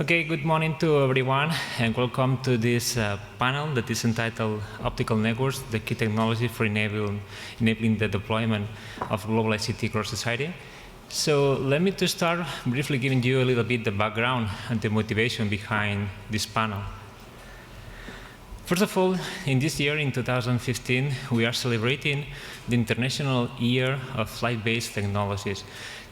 Okay, good morning to everyone, and welcome to this panel that is entitled Optical Networks, the Key Technology for Enabling the Deployment of Global ICT across Society. So let me to start briefly giving you a little bit the background and the motivation behind this panel. First of all, in this year, in 2015, we are celebrating the International Year of Flight-Based Technologies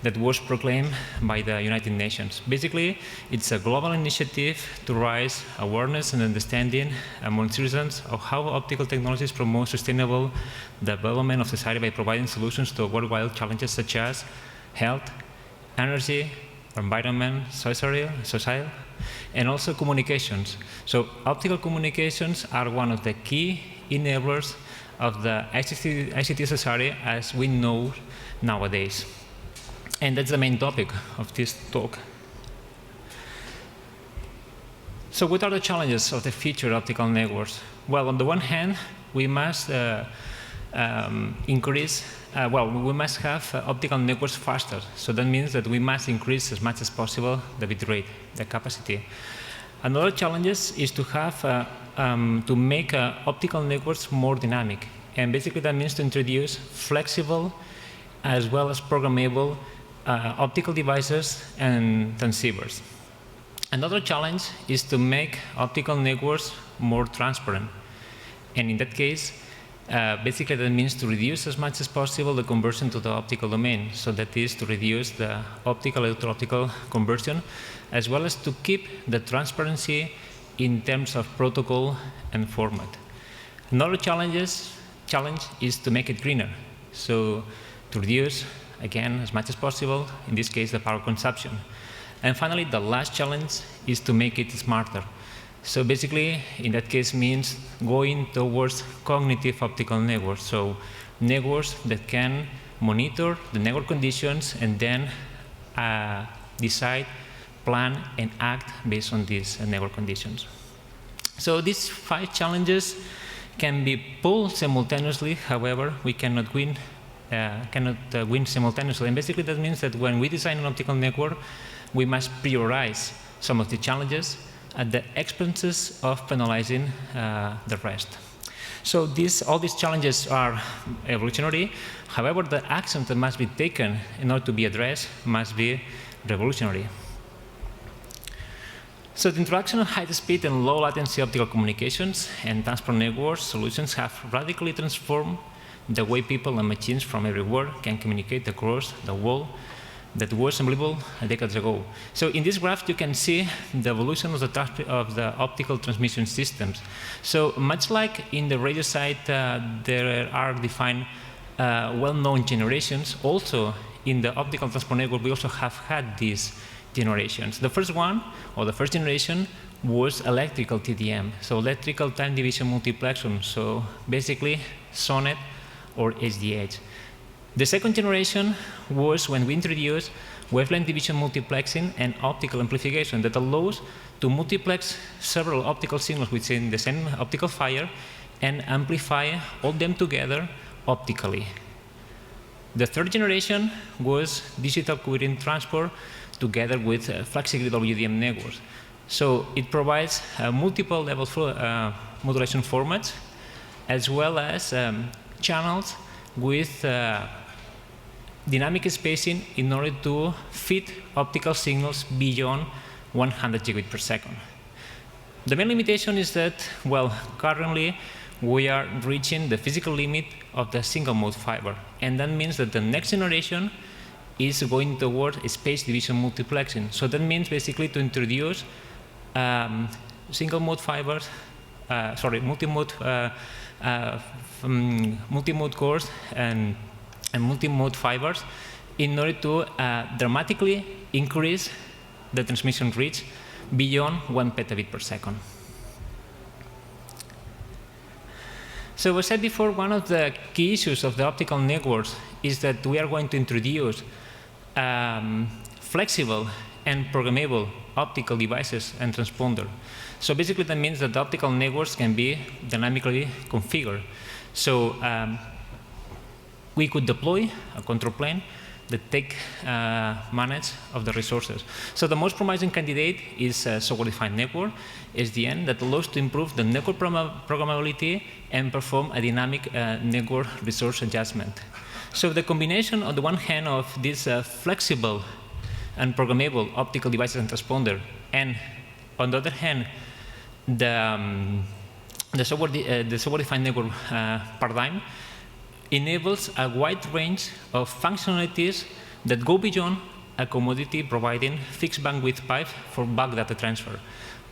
that was proclaimed by the United Nations. Basically, it's a global initiative to raise awareness and understanding among citizens of how optical technologies promote sustainable development of society by providing solutions to worldwide challenges such as health, energy, environment, social, and also communications. So optical communications are one of the key enablers of the ICT society as we know nowadays. And that's the main topic of this talk. So what are the challenges of the future optical networks? Well, on the one hand, we must we must have optical networks faster. So that means that we must increase as much as possible the bit rate, the capacity. Another challenge is to have to make optical networks more dynamic. And basically that means to introduce flexible as well as programmable optical devices and transceivers. Another challenge is to make optical networks more transparent. And in that case, basically that means to reduce as much as possible the conversion to the optical domain. So that is to reduce the optical electro-optical conversion, as well as to keep the transparency in terms of protocol and format. Another challenge is to make it greener. So to reduce, again, as much as possible, in this case, the power consumption. And finally, the last challenge is to make it smarter. So basically, in that case, means going towards cognitive optical networks. So networks that can monitor the network conditions and then decide, plan, and act based on these network conditions. So these 5 challenges can be pulled simultaneously. However, we cannot win simultaneously. And basically, that means that when we design an optical network, we must prioritize some of the challenges at the expenses of penalizing the rest. So all these challenges are evolutionary. However, the actions that must be taken in order to be addressed must be revolutionary. So the introduction of high-speed and low-latency optical communications and transport network solutions have radically transformed the way people and machines from everywhere can communicate across the world that was unbelievable decades ago. So in this graph, you can see the evolution of the optical transmission systems. So much like in the radio side, there are defined well-known generations. Also, in the optical transport network, we also have had these generations. The first one, or the first generation, was electrical TDM, so electrical time division multiplexing. So basically, SONET or HDH. The second generation was when we introduced wavelength division multiplexing and optical amplification that allows to multiplex several optical signals within the same optical fiber and amplify all them together optically. The third generation was digital coherent transport together with flexible WDM networks. So it provides multiple level modulation formats as well as channels with dynamic spacing in order to fit optical signals beyond 100 gigabits per second. The main limitation is that, well, currently we are reaching the physical limit of the single mode fiber. And that means that the next generation is going toward space division multiplexing. So that means basically to introduce single mode fibers, multi-mode cores and multi-mode fibers in order to dramatically increase the transmission reach beyond 1 petabit per second. So as I said before, one of the key issues of the optical networks is that we are going to introduce flexible and programmable optical devices and transponder. So basically that means that the optical networks can be dynamically configured. So we could deploy a control plane that take manage of the resources. So the most promising candidate is software-defined network, SDN, that allows to improve the network programmability and perform a dynamic network resource adjustment. So the combination, on the one hand, of this flexible and programmable optical devices and transponder, and on the other hand, the software-defined network paradigm enables a wide range of functionalities that go beyond a commodity providing fixed bandwidth pipe for bulk data transfer.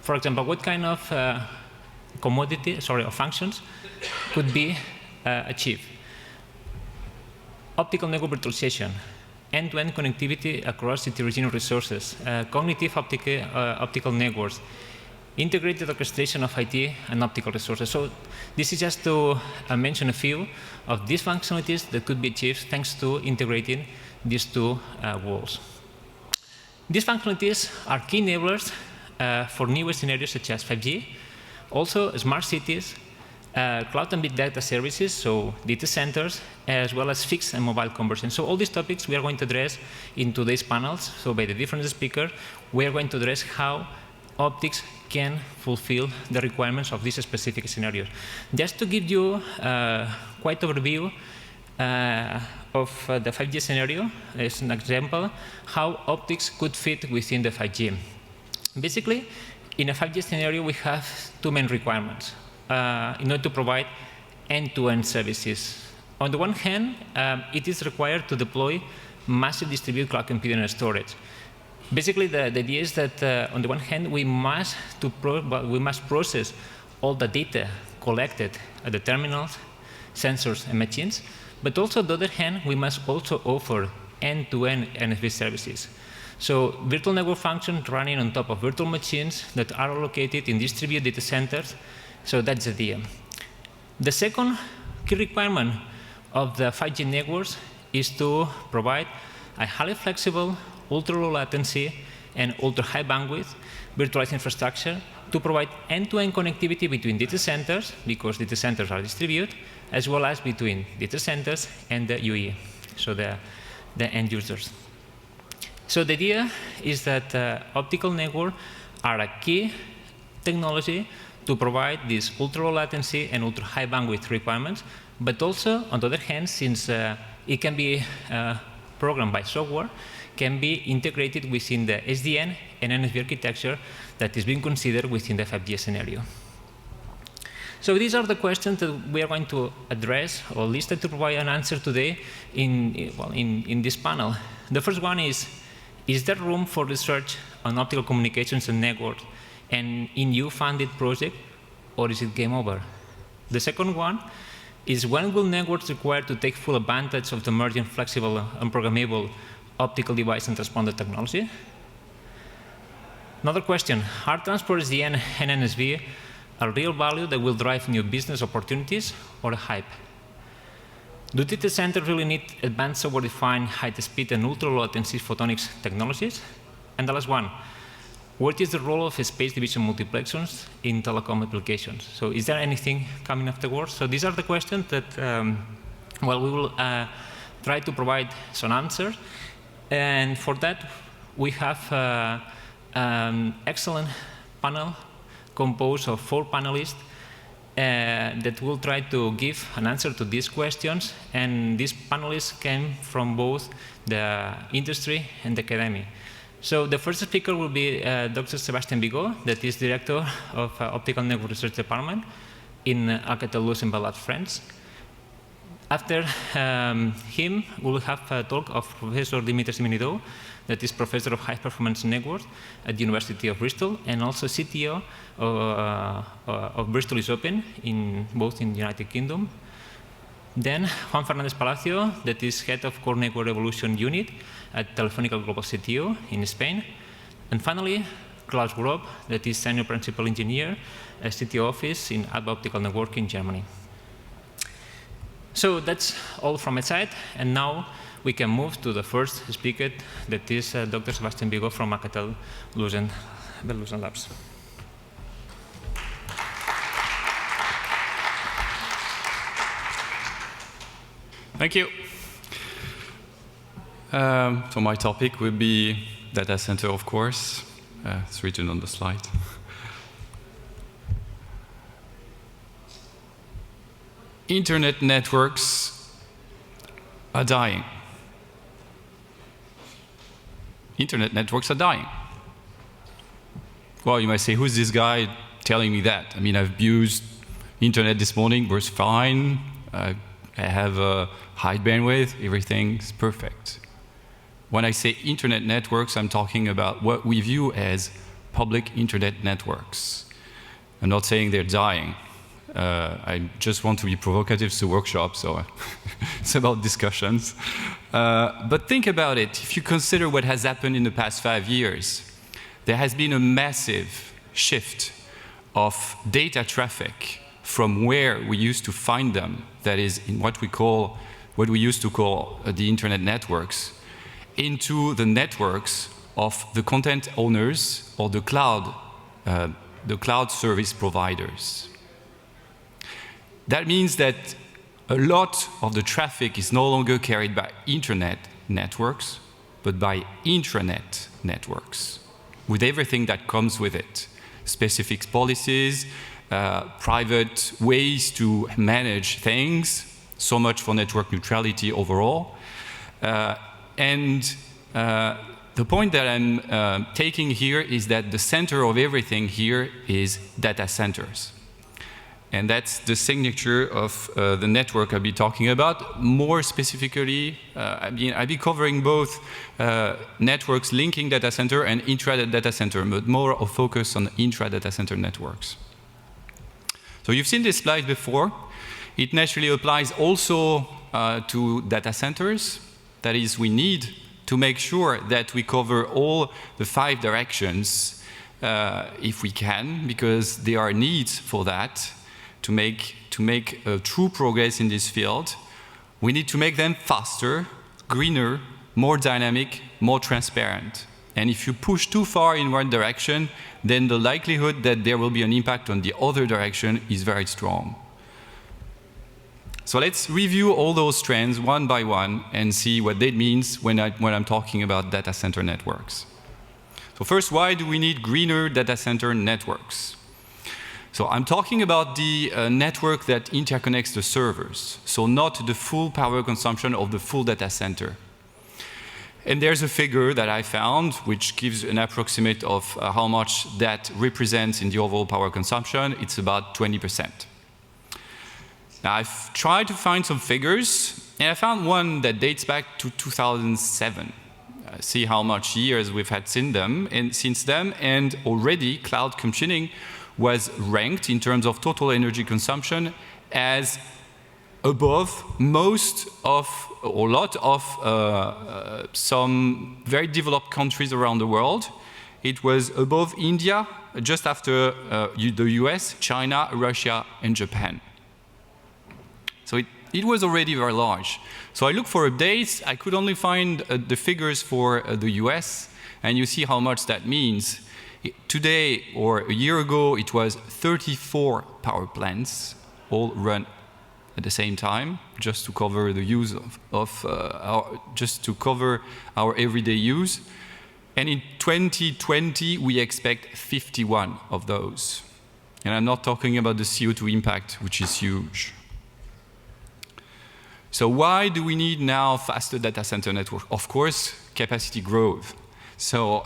For example, what kind of functions could be achieved? Optical network virtualization, end-to-end connectivity across heterogeneous resources, cognitive optical networks, integrated orchestration of IT and optical resources. So this is just to mention a few of these functionalities that could be achieved thanks to integrating these two worlds. These functionalities are key enablers for newer scenarios such as 5G, also smart cities, cloud and big data services, so data centers, as well as fixed and mobile conversion. So all these topics we are going to address in today's panels. So by the different speakers, we are going to address how optics can fulfill the requirements of these specific scenarios. Just to give you quite an overview of the 5G scenario, as an example, how optics could fit within the 5G. Basically, in a 5G scenario, we have two main requirements in order to provide end-to-end services. On the one hand, it is required to deploy massive distributed cloud computing and storage. Basically, the idea is that on the one hand, we must process all the data collected at the terminals, sensors, and machines. But also, on the other hand, we must also offer end-to-end NFV services. So virtual network functions running on top of virtual machines that are located in distributed data centers. So that's the idea. The second key requirement of the 5G networks is to provide a highly flexible, ultra-low latency, and ultra-high bandwidth virtualized infrastructure to provide end-to-end connectivity between data centers, because data centers are distributed, as well as between data centers and the UE, so the end users. So the idea is that optical networks are a key technology to provide these ultra-low latency and ultra-high bandwidth requirements, but also, on the other hand, since it can be programmed by software, can be integrated within the SDN and NFV architecture that is being considered within the 5G scenario. So these are the questions that we are going to address, or at least to provide an answer today in this panel. The first one is there room for research on optical communications and networks and in EU-funded project, or is it game over? The second one is, when will networks require to take full advantage of the emerging flexible and programmable optical device and transponder technology? Another question, are transport SDN and NSV a real value that will drive new business opportunities, or a hype? Do data centers really need advanced software-defined high-speed and ultra-low latency photonics technologies? And the last one, what is the role of space division multiplexers in telecom applications? So is there anything coming afterwards? So these are the questions that, we will try to provide some answers. And for that, we have an excellent panel composed of 4 panelists that will try to give an answer to these questions. And these panelists came from both the industry and the academy. So the first speaker will be Dr. Sebastian Bigot, that is Director of Optical Network Research Department in Alcatel-Lucent Lab, France. After him, we will have a talk of Professor Dimitris Simonidou, that is Professor of High Performance Networks at the University of Bristol, and also CTO of Bristol is Open, both in the United Kingdom. Then Juan Fernandez Palacio, that is Head of Core Network Evolution Unit at Telefónica Global CTO in Spain. And finally, Klaus Grob, that is Senior Principal Engineer at CTO Office in Alba Optical Network in Germany. So that's all from my side, and now we can move to the first speaker, that is Dr. Sebastian Bigot from Alcatel-Lucent Labs. Thank you. So my topic will be data center, of course. It's written on the slide. Internet networks are dying. Internet networks are dying. Well, you might say, who's this guy telling me that? I mean, I've used internet this morning, was fine. I have a high bandwidth, everything's perfect. When I say internet networks, I'm talking about what we view as public internet networks. I'm not saying they're dying. I just want to be provocative to workshop, so it's about discussions. But think about it. If you consider what has happened in the past 5 years, there has been a massive shift of data traffic from where we used to find them, that is in what we used to call the internet networks, into the networks of the content owners or the cloud service providers. That means that a lot of the traffic is no longer carried by internet networks, but by intranet networks, with everything that comes with it. Specific policies, private ways to manage things, so much for network neutrality overall. The point that I'm taking here is that the center of everything here is data centers. And that's the signature of the network I'll be talking about. More specifically, I'll be covering both networks linking data center and intra-data center, but more of focus on intra-data center networks. So you've seen this slide before. It naturally applies also to data centers. That is, we need to make sure that we cover all the 5 directions if we can, because there are needs for that. To make true progress in this field, we need to make them faster, greener, more dynamic, more transparent. And if you push too far in one direction, then the likelihood that there will be an impact on the other direction is very strong. So let's review all those trends one by one and see what that means when I'm talking about data center networks. So first, why do we need greener data center networks? So I'm talking about the network that interconnects the servers, so not the full power consumption of the full data center. And there's a figure that I found which gives an approximate of how much that represents in the overall power consumption. It's about 20%. Now I've tried to find some figures, and I found one that dates back to 2007. See how much years we've had since then, and already cloud computing was ranked in terms of total energy consumption as above most of, or a lot of some very developed countries around the world. It was above India, just after the US, China, Russia, and Japan. So it was already very large. So I looked for updates. I could only find the figures for the US, and you see how much that means. Today, or a year ago, it was 34 power plants, all run at the same time, just to cover the use just to cover our everyday use. And in 2020, we expect 51 of those. And I'm not talking about the CO2 impact, which is huge. So why do we need now faster data center network? Of course, capacity growth. So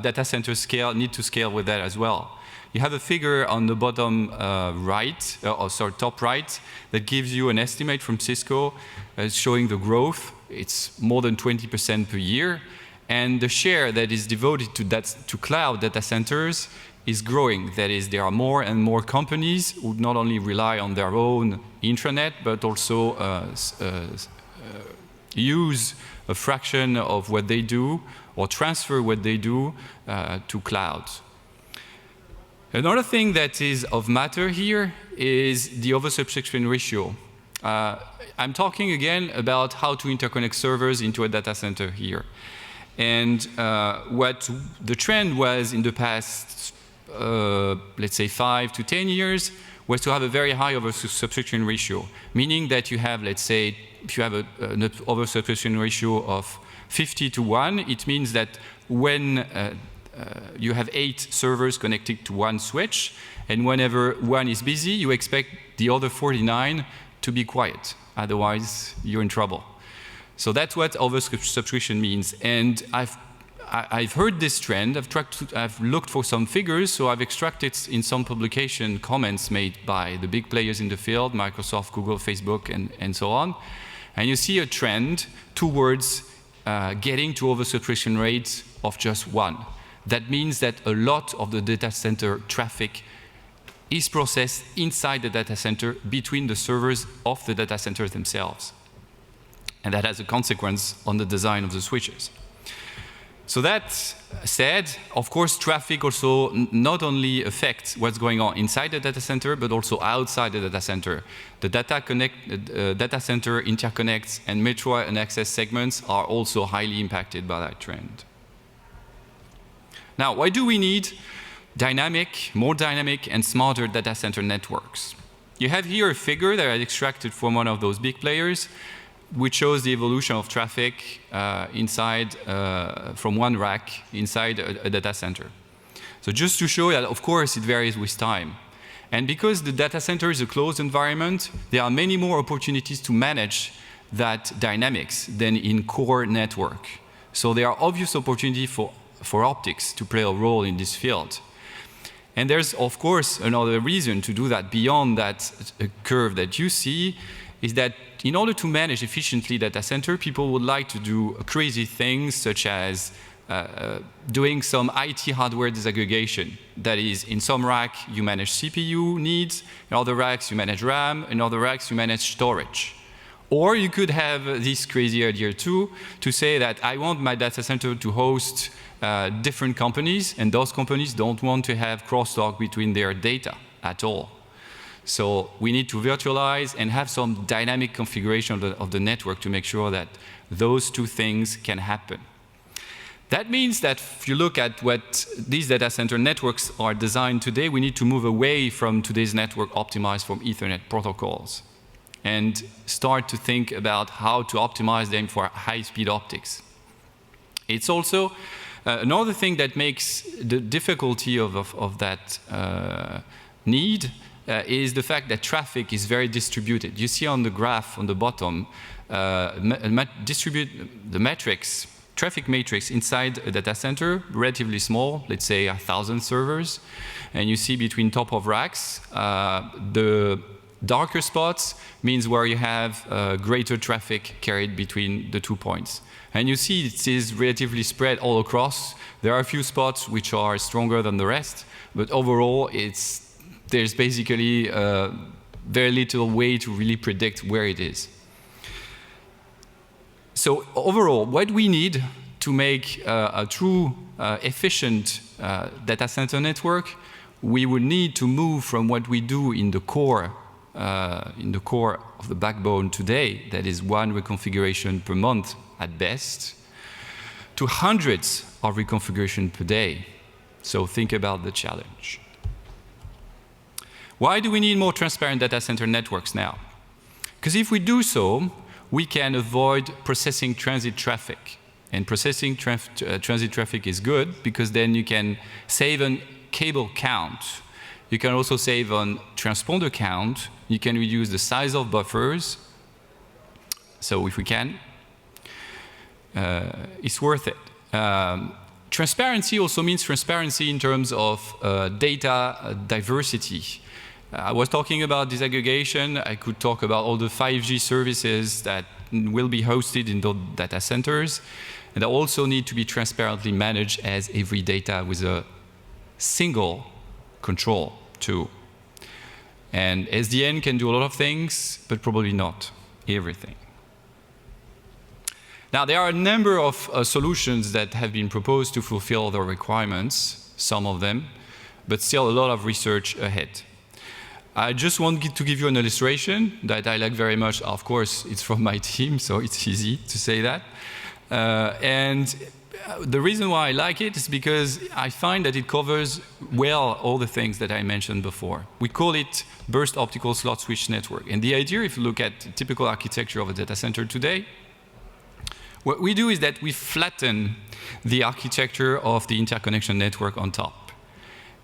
data centers need to scale with that as well. You have a figure on the bottom top right, that gives you an estimate from Cisco showing the growth. It's more than 20% per year. And the share that is devoted to cloud data centers is growing. That is, there are more and more companies who not only rely on their own intranet, but also use a fraction of what they do or transfer what they do to cloud. Another thing that is of matter here is the oversubscription ratio. I'm talking again about how to interconnect servers into a data center here. And what the trend was in the past, let's say 5 to 10 years, was to have a very high oversubscription ratio, meaning that you have, let's say, if you have an oversubscription ratio of 50 to 1, it means that when you have 8 servers connected to one switch, and whenever one is busy, you expect the other 49 to be quiet. Otherwise, you're in trouble. So that's what oversubscription means. And I've heard this trend. I've looked for some figures, so I've extracted in some publication comments made by the big players in the field, Microsoft, Google, Facebook, and so on. And you see a trend towards getting to oversubscription rates of just 1. That means that a lot of the data center traffic is processed inside the data center between the servers of the data centers themselves. And that has a consequence on the design of the switches. So that said, of course, traffic also not only affects what's going on inside the data center, but also outside the data center. The data center interconnects and metro and access segments are also highly impacted by that trend. Now, why do we need more dynamic and smarter data center networks? You have here a figure that I extracted from one of those big players, which shows the evolution of traffic from one rack inside a data center. So just to show that, of course, it varies with time. And because the data center is a closed environment, there are many more opportunities to manage that dynamics than in core network. So there are obvious opportunities for optics to play a role in this field. And there's, of course, another reason to do that beyond that curve that you see, is that in order to manage efficiently data center, people would like to do crazy things such as doing some IT hardware disaggregation. That is, in some rack, you manage CPU needs, in other racks, you manage RAM, in other racks, you manage storage. Or you could have this crazy idea too, to say that I want my data center to host different companies, and those companies don't want to have crosstalk between their data at all. So we need to virtualize and have some dynamic configuration of the network to make sure that those two things can happen. That means that if you look at what these data center networks are designed today, we need to move away from today's network optimized from Ethernet protocols and start to think about how to optimize them for high-speed optics. It's also another thing that makes the difficulty of that need is the fact that traffic is very distributed. You see on the graph on the bottom, the matrix, traffic matrix inside a data center, relatively small, let's say 1,000 servers. And you see between top of racks, the darker spots means where you have greater traffic carried between the 2 points. And you see it is relatively spread all across. There are a few spots which are stronger than the rest, but overall there's basically very little way to really predict where it is. So overall, what we need to make a true efficient data center network, we would need to move from what we do in the core of the backbone today, that is 1 reconfiguration per month at best, to hundreds of reconfiguration per day. So think about the challenge. Why do we need more transparent data center networks now? Because if we do so, we can avoid processing transit traffic. And processing transit traffic is good because then you can save on cable count. You can also save on transponder count. You can reduce the size of buffers. So if we can, it's worth it. Transparency also means transparency in terms of data diversity. I was talking about disaggregation. I could talk about all the 5G services that will be hosted in those data centers. And they also need to be transparently managed as every data with a single control too. And SDN can do a lot of things, but probably not everything. Now, there are a number of solutions that have been proposed to fulfill the requirements, some of them, but still a lot of research ahead. I just want to give you an illustration that I like very much. Of course, it's from my team, so it's easy to say that. And the reason why I like it is because I find that it covers well all the things that I mentioned before. We call it burst optical slot switch network. And the idea, if you look at the typical architecture of a data center today, What we do is that we flatten the architecture of the interconnection network on top.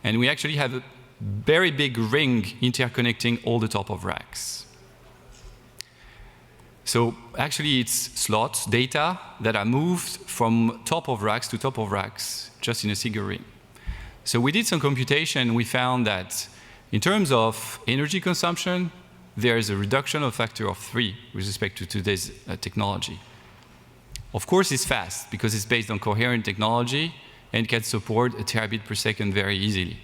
And we actually have a very big ring interconnecting all the top of racks. So actually it's slots, data that are moved from top of racks to top of racks just in a single ring. So we did some computation. We found that in terms of energy consumption, there is a reduction of factor of 3 with respect to today's technology. Of course, it's fast because it's based on coherent technology and can support a terabit per second very easily.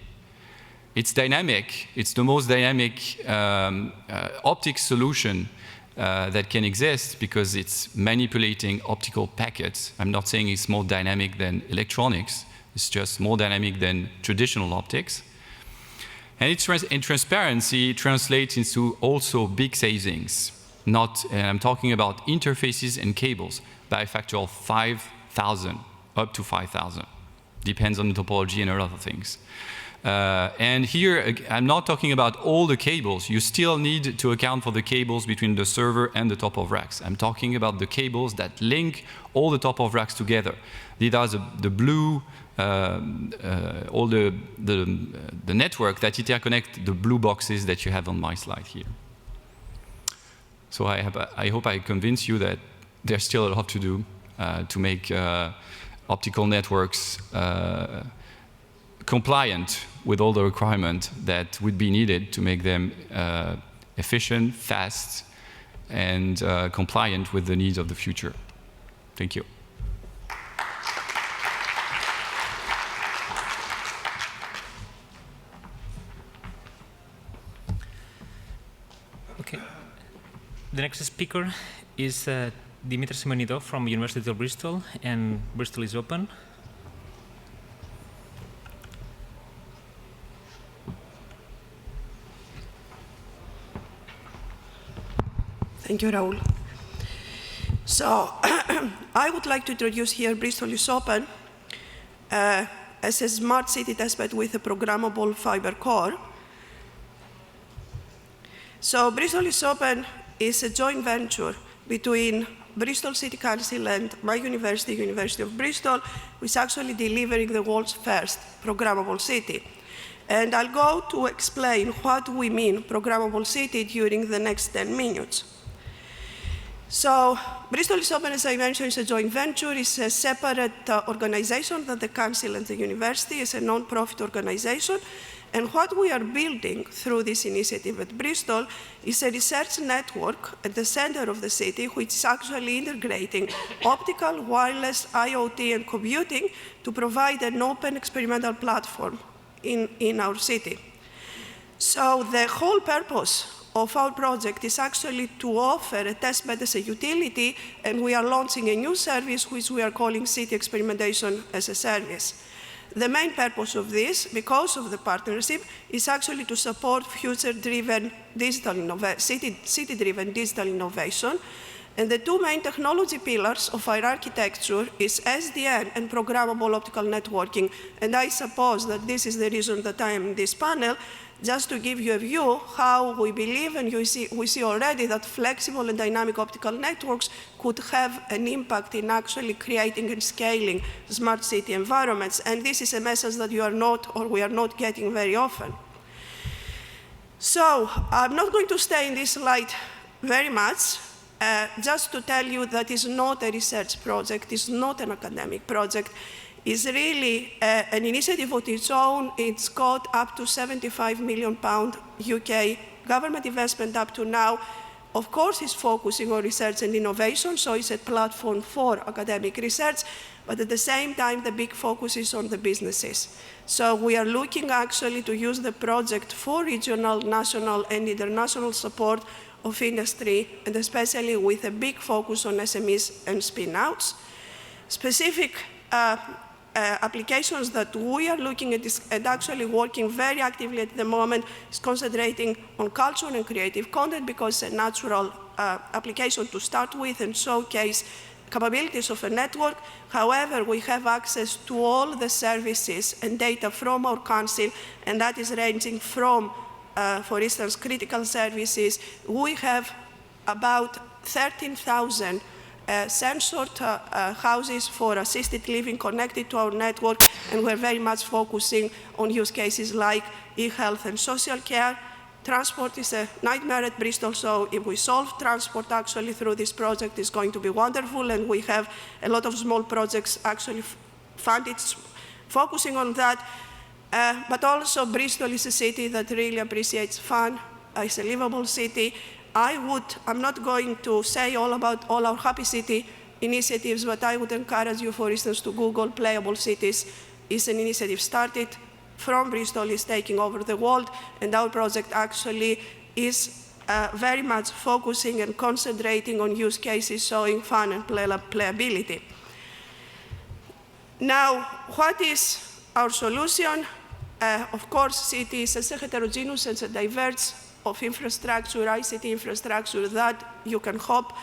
It's dynamic. It's the most dynamic optic solution that can exist because it's manipulating optical packets. I'm not saying it's more dynamic than electronics. It's just more dynamic than traditional optics. And in transparency translates into also big savings. And I'm talking about interfaces and cables by a factor of 5,000, up to 5,000. Depends on the topology and a lot of things. And here, I'm not talking about all the cables. You still need to account for the cables between the server and the top of racks. I'm talking about the cables that link all the top of racks together. These are the blue, all the network that interconnect the blue boxes that you have on my slide here. So I hope I convince you that there's still a lot to do to make optical networks compliant with all the requirements that would be needed to make them efficient, fast, and compliant with the needs of the future. Thank you. Okay. The next speaker is Dimitri Simonidou from University of Bristol, and Bristol is open. Thank you, Raoul. So I would like to introduce here Bristol is Open as a smart city testbed with a programmable fiber core. So Bristol is Open is a joint venture between Bristol City Council and my university, University of Bristol, which is actually delivering the world's first programmable city. And I'll go to explain what we mean programmable city during the next 10 minutes. So Bristol is Open, as I mentioned, is a joint venture. It's a separate organization than the council and the university. It's a non-profit organization. And what we are building through this initiative at Bristol is a research network at the center of the city, which is actually integrating optical, wireless, IoT, and computing to provide an open experimental platform in our city. So the whole purpose of our project is actually to offer a testbed as a utility, and we are launching a new service which we are calling City Experimentation as a Service. The main purpose of this, because of the partnership, is actually to support future-driven digital innovation, city-driven digital innovation. And the two main technology pillars of our architecture is SDN and programmable optical networking. And I suppose that this is the reason that I am in this panel, just to give you a view how we believe, and we see already that flexible and dynamic optical networks could have an impact in actually creating and scaling smart city environments. And this is a message that you are not, or we are not getting very often. So I'm not going to stay in this slide very much, just to tell you that it's not a research project, it's not an academic project. Is really an initiative of its own. It's got up to £75 million UK government investment up to now. Of course, it's focusing on research and innovation, so it's a platform for academic research, but at the same time, the big focus is on the businesses. So we are looking actually to use the project for regional, national, and international support of industry, and especially with a big focus on SMEs and spin-outs. Specific applications that we are looking at and actually working very actively at the moment is concentrating on culture and creative content, because it's a natural application to start with and showcase capabilities of a network. However, we have access to all the services and data from our council, and that is ranging from, for instance, critical services. We have about 13,000 censored houses for assisted living connected to our network, and we're very much focusing on use cases like e-health and social care. Transport is a nightmare at Bristol, so if we solve transport actually through this project, it's going to be wonderful, and we have a lot of small projects actually funded focusing on that. But also Bristol is a city that really appreciates fun. It's a livable city. I'm not going to say all about all our Happy City initiatives, but I would encourage you, for instance, to Google Playable Cities. It's an initiative started from Bristol, is taking over the world, and our project actually is very much focusing and concentrating on use cases showing fun and playability. Now, what is our solution? Of course, cities are heterogeneous and diverse of infrastructure, ICT infrastructure that you can hope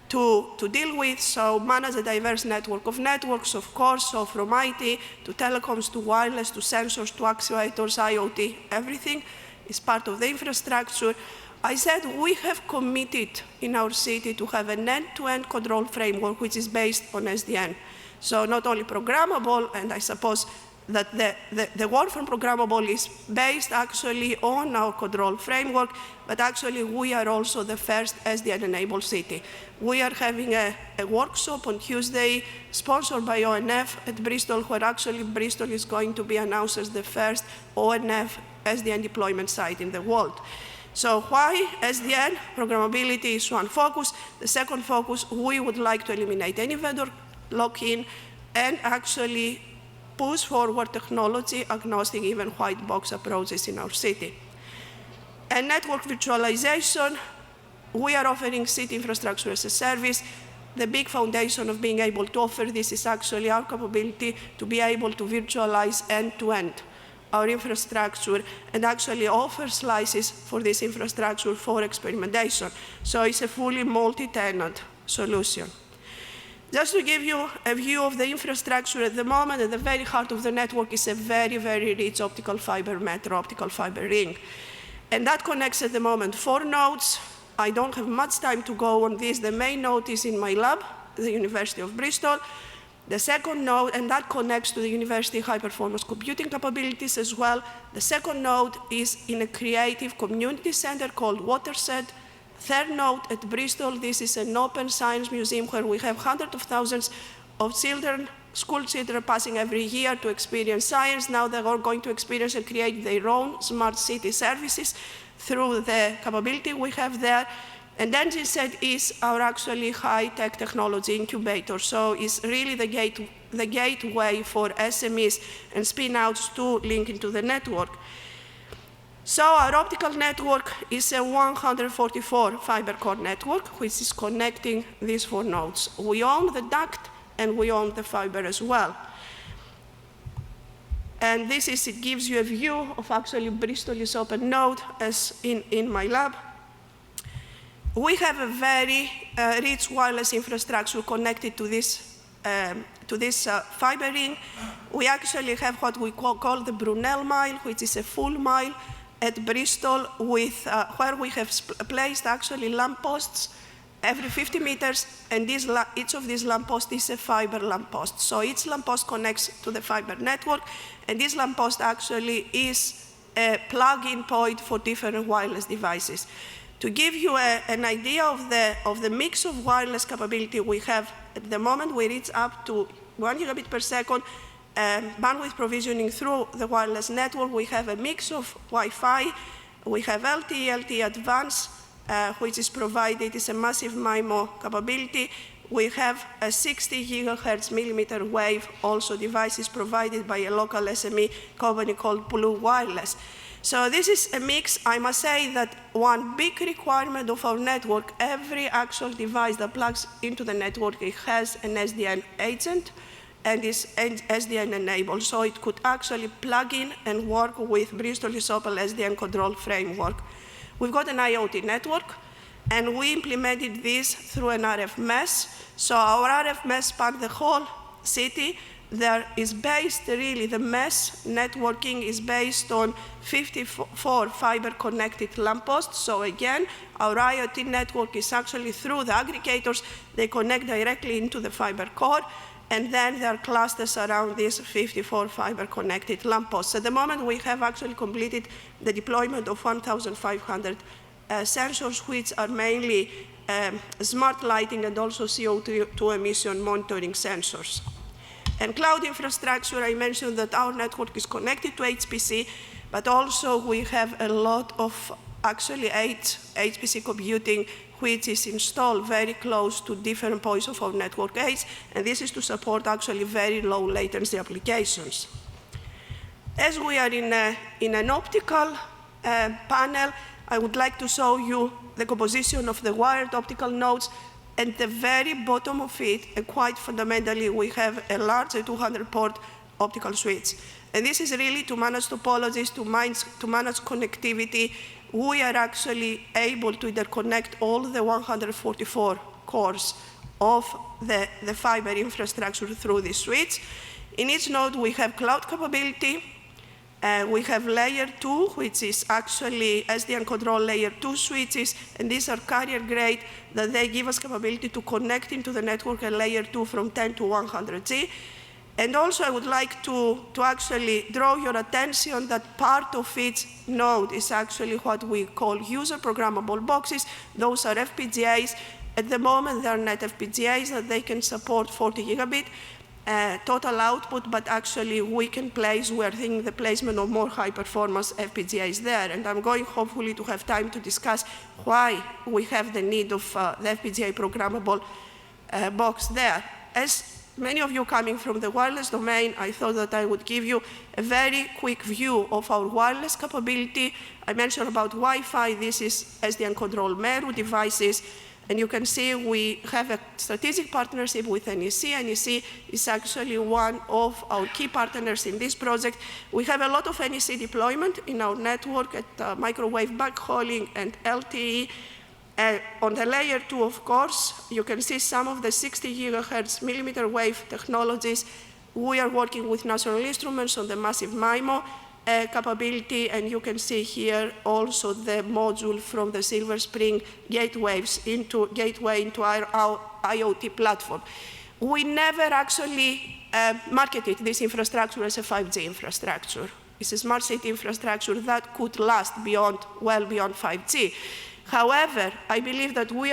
to deal with, so manage a diverse network of networks, of course, so from IT to telecoms to wireless to sensors to actuators, IoT, everything is part of the infrastructure. I said we have committed in our city to have an end-to-end control framework which is based on SDN. So not only programmable, and I suppose that the word from programmable is based actually on our control framework, but actually we are also the first SDN-enabled city. We are having a workshop on Tuesday sponsored by ONF at Bristol, where actually Bristol is going to be announced as the first ONF SDN deployment site in the world. So why SDN? Programmability is one focus. The second focus, we would like to eliminate any vendor lock-in and actually push forward technology agnostic, even white box approaches in our city. And network virtualization, we are offering city infrastructure as a service. The big foundation of being able to offer this is actually our capability to be able to virtualize end-to-end our infrastructure and actually offer slices for this infrastructure for experimentation. So it's a fully multi-tenant solution. Just to give you a view of the infrastructure at the moment, at the very heart of the network is a very, very rich optical fiber metro, optical fiber ring. And that connects at the moment 4 nodes. I don't have much time to go on this. The main node is in my lab, the University of Bristol. The second node, and that connects to the university high-performance computing capabilities as well. The second node is in a creative community center called Watershed. Third node at Bristol, this is an open science museum where we have hundreds of thousands of children, school children passing every year to experience science. Now they are going to experience and create their own smart city services through the capability we have there. And then GSED is our actually high-tech technology incubator. So it's really the gateway for SMEs and spin-outs to link into the network. So our optical network is a 144 fiber core network, which is connecting these 4 nodes. We own the duct and we own the fiber as well. And it gives you a view of actually Bristol's open node as in my lab. We have a very rich wireless infrastructure connected to this fiber ring. We actually have what we call the Brunel mile, which is a full mile at Bristol with, where we have placed actually lampposts every 50 meters, and each of these lampposts is a fiber lamppost. So each lamppost connects to the fiber network, and this lamppost actually is a plug-in point for different wireless devices. To give you an idea of the mix of wireless capability we have at the moment, we reach up to 1 gigabit per second bandwidth provisioning through the wireless network. We have a mix of Wi-Fi. We have LTE Advanced, which is provided, is a massive MIMO capability. We have a 60 gigahertz millimeter wave, also devices provided by a local SME company called Blue Wireless. So this is a mix. I must say that one big requirement of our network, every actual device that plugs into the network, it has an SDN agent and is SDN enabled. So it could actually plug in and work with Bristol's open SDN control framework. We've got an IoT network, and we implemented this through an RF mesh. So our RF mesh spanned the whole city, there is based, really, the mesh networking is based on 54 fiber-connected lampposts. So again, our IoT network is actually through the aggregators. They connect directly into the fiber core, and then there are clusters around these 54 fiber-connected lampposts. At the moment, we have actually completed the deployment of 1,500 sensors, which are mainly smart lighting and also CO2 emission monitoring sensors. And cloud infrastructure, I mentioned that our network is connected to HPC, but also we have a lot of actually HPC computing, which is installed very close to different points of our network edge, and this is to support actually very low latency applications. As we are in an optical panel, I would like to show you the composition of the wired optical nodes. At the very bottom of it, and quite fundamentally, we have a large 200-port optical switch. And this is really to manage topologies, to manage connectivity. We are actually able to interconnect all the 144 cores of the fiber infrastructure through this switch. In each node, we have cloud capability. We have layer 2, which is actually SDN control layer 2 switches, and these are carrier grade that they give us capability to connect into the network at layer 2 from 10 to 100G. And also I would like to actually draw your attention that part of each node is actually what we call user programmable boxes. Those are FPGAs. At the moment, they are net FPGAs that they can support 40 gigabit. Total output, but actually we are thinking the placement of more high-performance FPGAs there, and I'm going hopefully to have time to discuss why we have the need of the FPGA programmable box there. As many of you coming from the wireless domain, I thought that I would give you a very quick view of our wireless capability. I mentioned about Wi-Fi. This is SDN control Meru devices. And you can see we have a strategic partnership with NEC. NEC is actually one of our key partners in this project. We have a lot of NEC deployment in our network at microwave backhauling and LTE. On the layer 2, of course, you can see some of the 60 gigahertz millimeter wave technologies. We are working with National Instruments on the massive MIMO capability, and you can see here also the module from the Silver Spring gateway into our IoT platform. We never actually marketed this infrastructure as a 5G infrastructure. It's a smart city infrastructure that could last well beyond 5G. However, I believe that we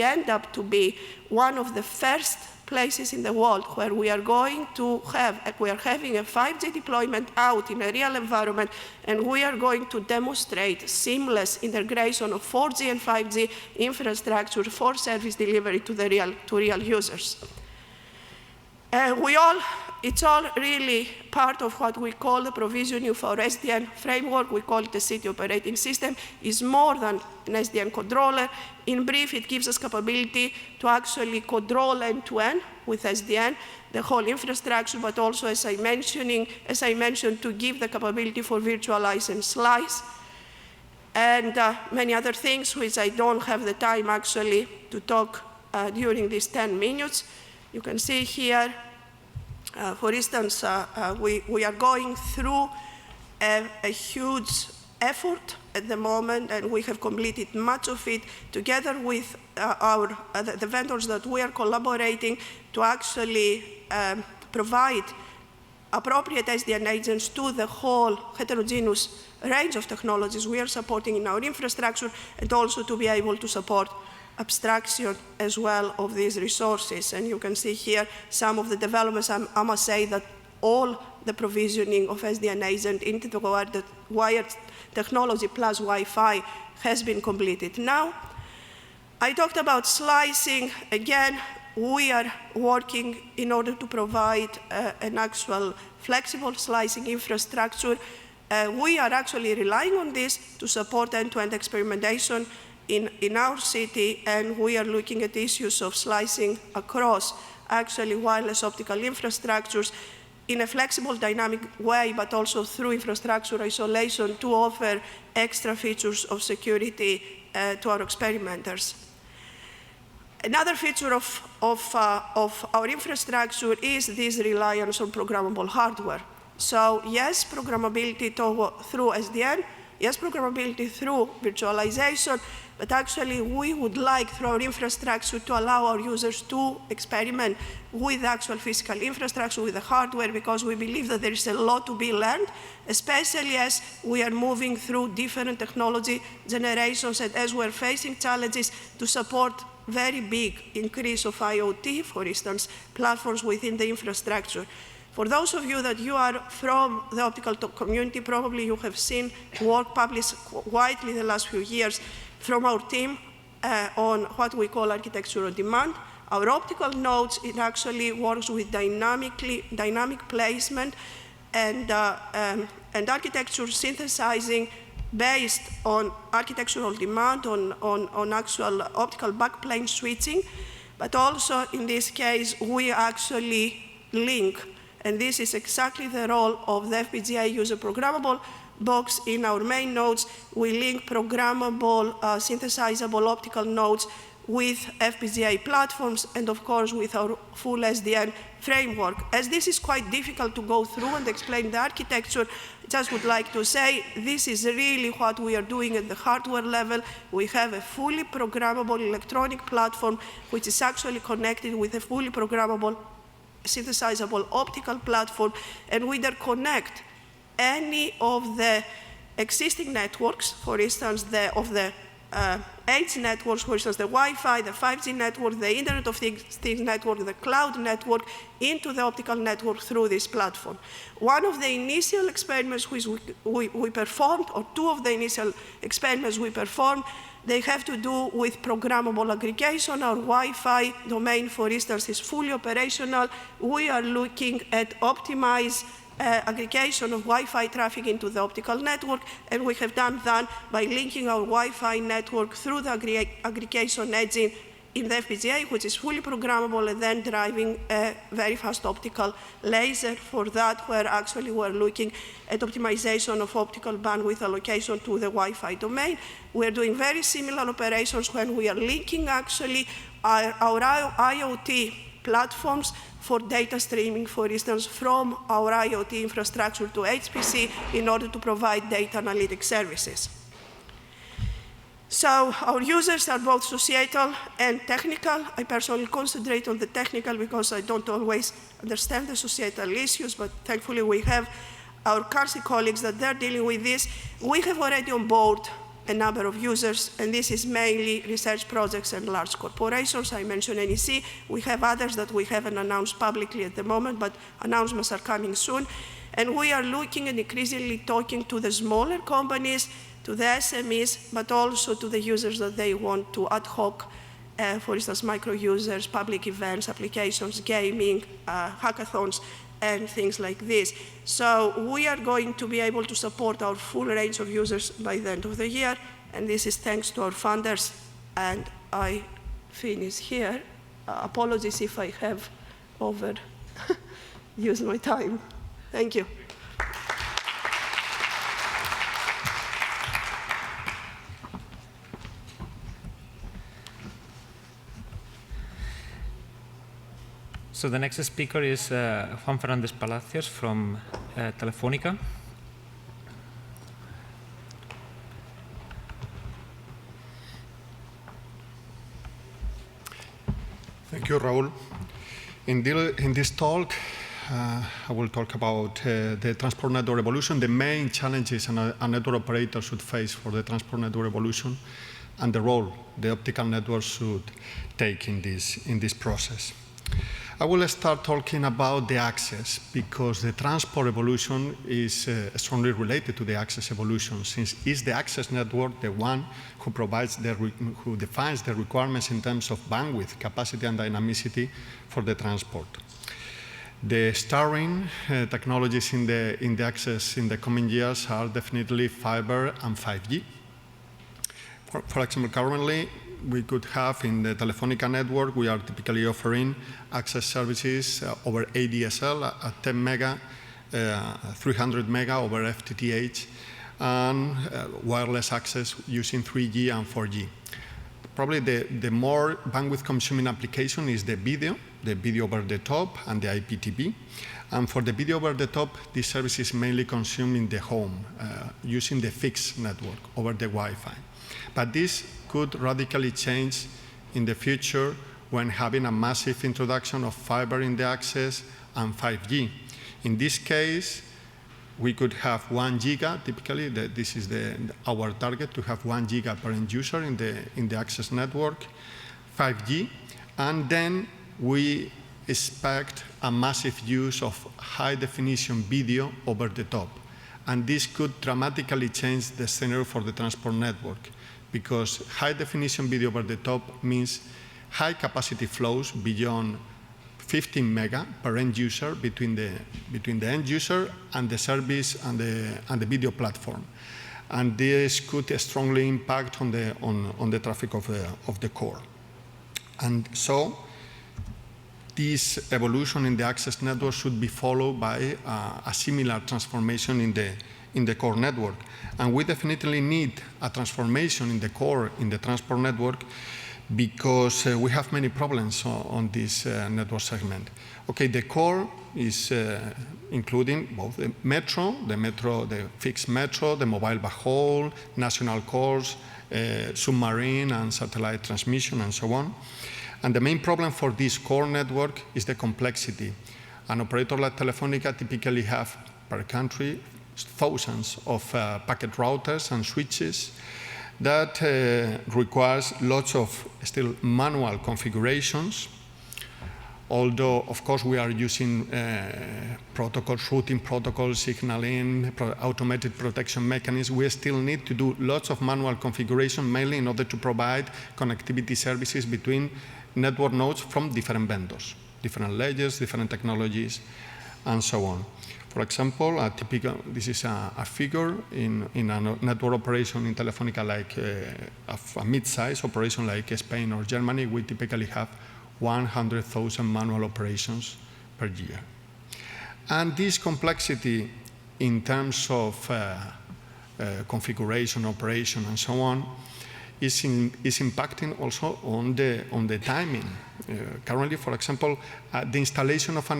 end up to be one of the first places in the world where we are having a 5G deployment out in a real environment, and we are going to demonstrate seamless integration of 4G and 5G infrastructure for service delivery to real users. It's all really part of what we call the provisioning of our SDN framework. We call it the city operating system. It's more than an SDN controller. In brief, it gives us capability to actually control end-to-end with SDN, the whole infrastructure, but also, as I mentioned, to give the capability for virtualize and slice, and many other things which I don't have the time actually to talk during these 10 minutes. You can see here, for instance, we are going through a huge effort at the moment, and we have completed much of it together with the vendors that we are collaborating to actually provide appropriate SDN agents to the whole heterogeneous range of technologies we are supporting in our infrastructure, and also to be able to support abstraction as well of these resources. And you can see here some of the developments. I must say that all the provisioning of SDN agent into the wired technology plus Wi-Fi has been completed now. I talked about slicing. Again, we are working in order to provide an actual flexible slicing infrastructure. We are actually relying on this to support end-to-end experimentation in our city, and we are looking at issues of slicing across actually wireless optical infrastructures in a flexible, dynamic way, but also through infrastructure isolation to offer extra features of security to our experimenters. Another feature of our infrastructure is this reliance on programmable hardware. So yes, programmability through SDN, yes, programmability through virtualization, but actually we would like through our infrastructure to allow our users to experiment with actual physical infrastructure, with the hardware, because we believe that there is a lot to be learned, especially as we are moving through different technology generations and as we're facing challenges to support very big increase of IoT, for instance, platforms within the infrastructure. For those of you that you are from the optical community, probably you have seen work published widely the last few years from our team on what we call architecture on demand. Our optical nodes, it actually works with dynamic placement and architecture synthesizing based on architectural demand, on actual optical backplane switching, but also in this case, we actually link, and this is exactly the role of the FPGA user programmable box in our main nodes. We link programmable, synthesizable optical nodes with FPGA platforms and of course with our full SDN framework. As this is quite difficult to go through and explain the architecture, I just would like to say this is really what we are doing at the hardware level. We have a fully programmable electronic platform which is actually connected with a fully programmable synthesizable optical platform, and we interconnect any of the existing networks, for instance, of the edge networks, for instance, the Wi-Fi, the 5G network, the Internet of Things network, the cloud network, into the optical network through this platform. One of the initial experiments which we performed, or two of the initial experiments we performed, they have to do with programmable aggregation. Our Wi-Fi domain, for instance, is fully operational. We are looking at optimized aggregation of Wi-Fi traffic into the optical network, and we have done that by linking our Wi-Fi network through the aggregation engine in the FPGA, which is fully programmable, and then driving a very fast optical laser. For that, where actually we're looking at optimization of optical bandwidth allocation to the Wi-Fi domain. We're doing very similar operations when we are linking actually our IoT platforms for data streaming, for instance, from our IoT infrastructure to HPC in order to provide data analytic services. So our users are both societal and technical. I personally concentrate on the technical because I don't always understand the societal issues, but thankfully we have our CARSI colleagues that they're dealing with this. We have already on board a number of users, and this is mainly research projects and large corporations. I mentioned NEC. We have others that we haven't announced publicly at the moment, but announcements are coming soon. And we are looking and increasingly talking to the smaller companies, to the SMEs, but also to the users that they want to ad hoc, for instance, micro users, public events, applications, gaming, hackathons, and things like this. So we are going to be able to support our full range of users by the end of the year, and this is thanks to our funders. And I finish here. Apologies if I have overused my time. Thank you. So the next speaker is Juan Fernández Palacios from Telefónica. Thank you, Raúl. In this talk, I will talk about the transport network evolution, the main challenges a network operator should face for the transport network evolution, and the role the optical network should take in this process. I will start talking about the access, because the transport evolution is strongly related to the access evolution, since it's the access network the one who who defines the requirements in terms of bandwidth, capacity, and dynamicity for the transport. The starring technologies in the access in the coming years are definitely fiber and 5G. For example, currently, we could have in the Telefónica network, we are typically offering access services over ADSL at 10 mega, 300 mega over FTTH, and wireless access using 3G and 4G. probably the more bandwidth consuming application is the video over the top, and the IPTV. And for the video over the top, this service is mainly consumed in the home, using the fixed network over the Wi-Fi. But this could radically change in the future when having a massive introduction of fiber in the access and 5G. In this case, we could have 1 giga, typically, this is our target, to have 1 giga per end user in the access network, 5G, and then we expect a massive use of high-definition video over the top. And this could dramatically change the scenario for the transport network, because high-definition video over the top means high-capacity flows beyond 15 mega per end user between the end user and the service and the video platform. And this could strongly impact on the traffic of the core. And so, this evolution in the access network should be followed by a similar transformation in the core network. And we definitely need a transformation in the core, in the transport network, because we have many problems on this network segment. Okay, the core is including both the fixed metro, the mobile backhaul, national cores, submarine and satellite transmission, and so on. And the main problem for this core network is the complexity. An operator like Telefónica typically have, per country, thousands of packet routers and switches that requires lots of still manual configurations. Although, of course, we are using protocols, routing protocols, signaling, automated protection mechanisms, we still need to do lots of manual configuration, mainly in order to provide connectivity services between network nodes from different vendors, different layers, different technologies, and so on. For example, this is a figure in a network operation in Telefónica, like a mid-size operation like Spain or Germany. We typically have 100,000 manual operations per year. And this complexity in terms of configuration, operation, and so on, is impacting also on the timing. Currently, for example, the installation of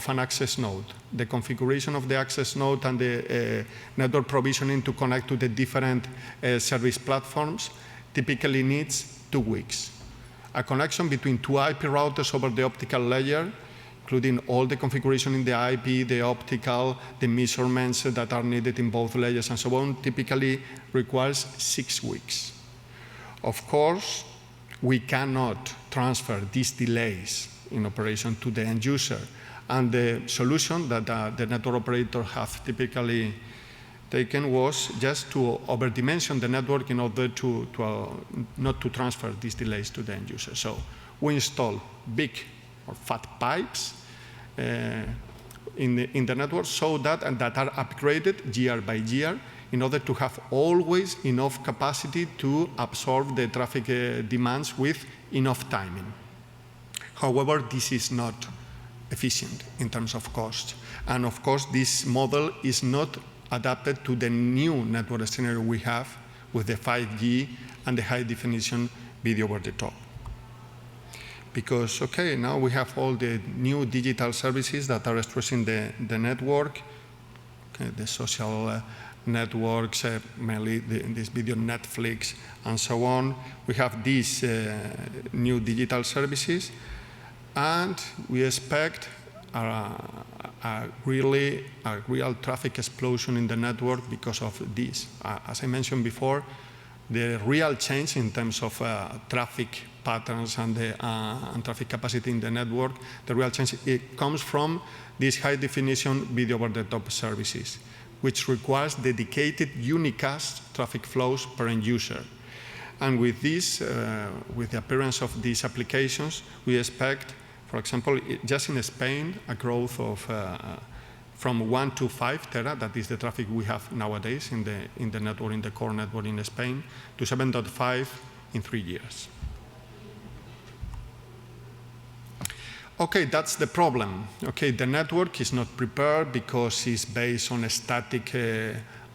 an access node, the configuration of the access node and the network provisioning to connect to the different service platforms typically needs 2 weeks. A connection between 2 IP routers over the optical layer, including all the configuration in the IP, the optical, the measurements that are needed in both layers, and so on, typically requires 6 weeks. Of course, we cannot transfer these delays in operation to the end user. And the solution that the network operator have typically taken was just to overdimension the network in order to not to transfer these delays to the end user. So we install big or fat pipes in the network so that are upgraded year by year, in order to have always enough capacity to absorb the traffic demands with enough timing. However, this is not efficient in terms of cost. And of course, this model is not adapted to the new network scenario we have with the 5G and the high definition video over the top. Because, okay, now we have all the new digital services that are stressing the network, okay, the social networks, mainly this video Netflix, and so on. We have these new digital services, and we expect a real traffic explosion in the network because of this. As I mentioned before, the real change in terms of traffic patterns and traffic capacity in the network, the real change, it comes from these high-definition video over-the-top services, which requires dedicated unicast traffic flows per end user. And with this, with the appearance of these applications, we expect, for example, just in Spain, a growth of from 1 to 5 tera, that is the traffic we have nowadays in the network, in the core network in Spain, to 7.5 in 3 years. Okay, that's the problem. Okay, the network is not prepared because it's based on static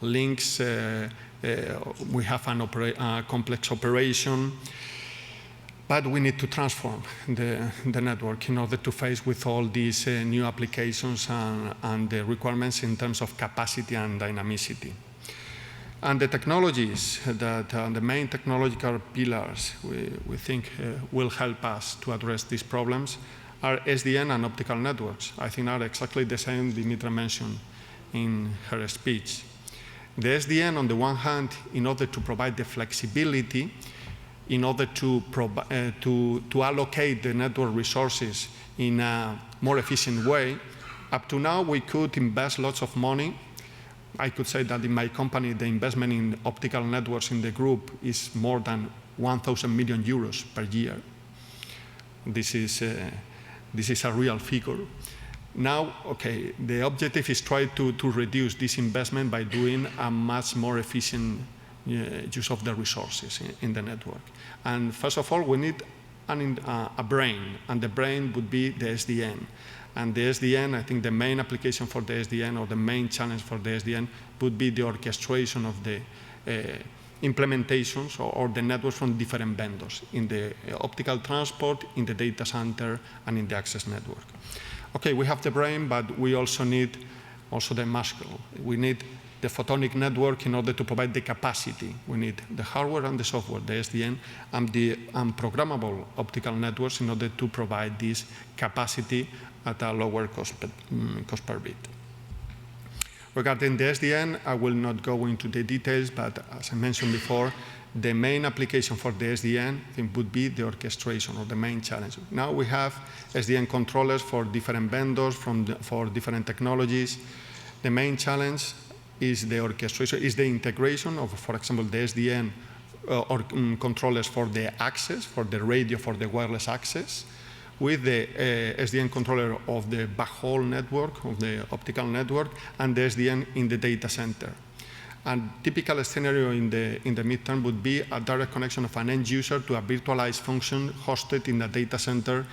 links. We have a complex operation. But we need to transform the network in order to face with all these new applications and the requirements in terms of capacity and dynamicity. And the technologies that the main technological pillars we think will help us to address these problems are SDN and optical networks. I think are exactly the same Dimitra mentioned in her speech. The SDN, on the one hand, in order to provide the flexibility, in order to allocate the network resources in a more efficient way. Up to now, we could invest lots of money. I could say that in my company, the investment in optical networks in the group is more than 1,000 million euros per year. This is a real figure. Now, okay, the objective is try to reduce this investment by doing a much more efficient use of the resources in the network. And first of all, we need a brain, and the brain would be the SDN. And the SDN, I think the main application for the SDN, or the main challenge for the SDN, would be the orchestration of the implementations or the networks from different vendors in the optical transport, in the data center, and in the access network. Okay, we have the brain, but we also need the muscle. We need the photonic network in order to provide the capacity. We need the hardware and the software, the SDN, and the programmable optical networks in order to provide this capacity at a lower cost per bit. Regarding the SDN, I will not go into the details, but as I mentioned before, the main application for the SDN would be the orchestration, or the main challenge. Now we have SDN controllers for different vendors, for different technologies. The main challenge is the orchestration, is the integration of, for example, the SDN controllers for the access, for the radio, for the wireless access, with the SDN controller of the backhaul network, of the optical network, and the SDN in the data center. And typical scenario in the midterm would be a direct connection of an end user to a virtualized function hosted in a data center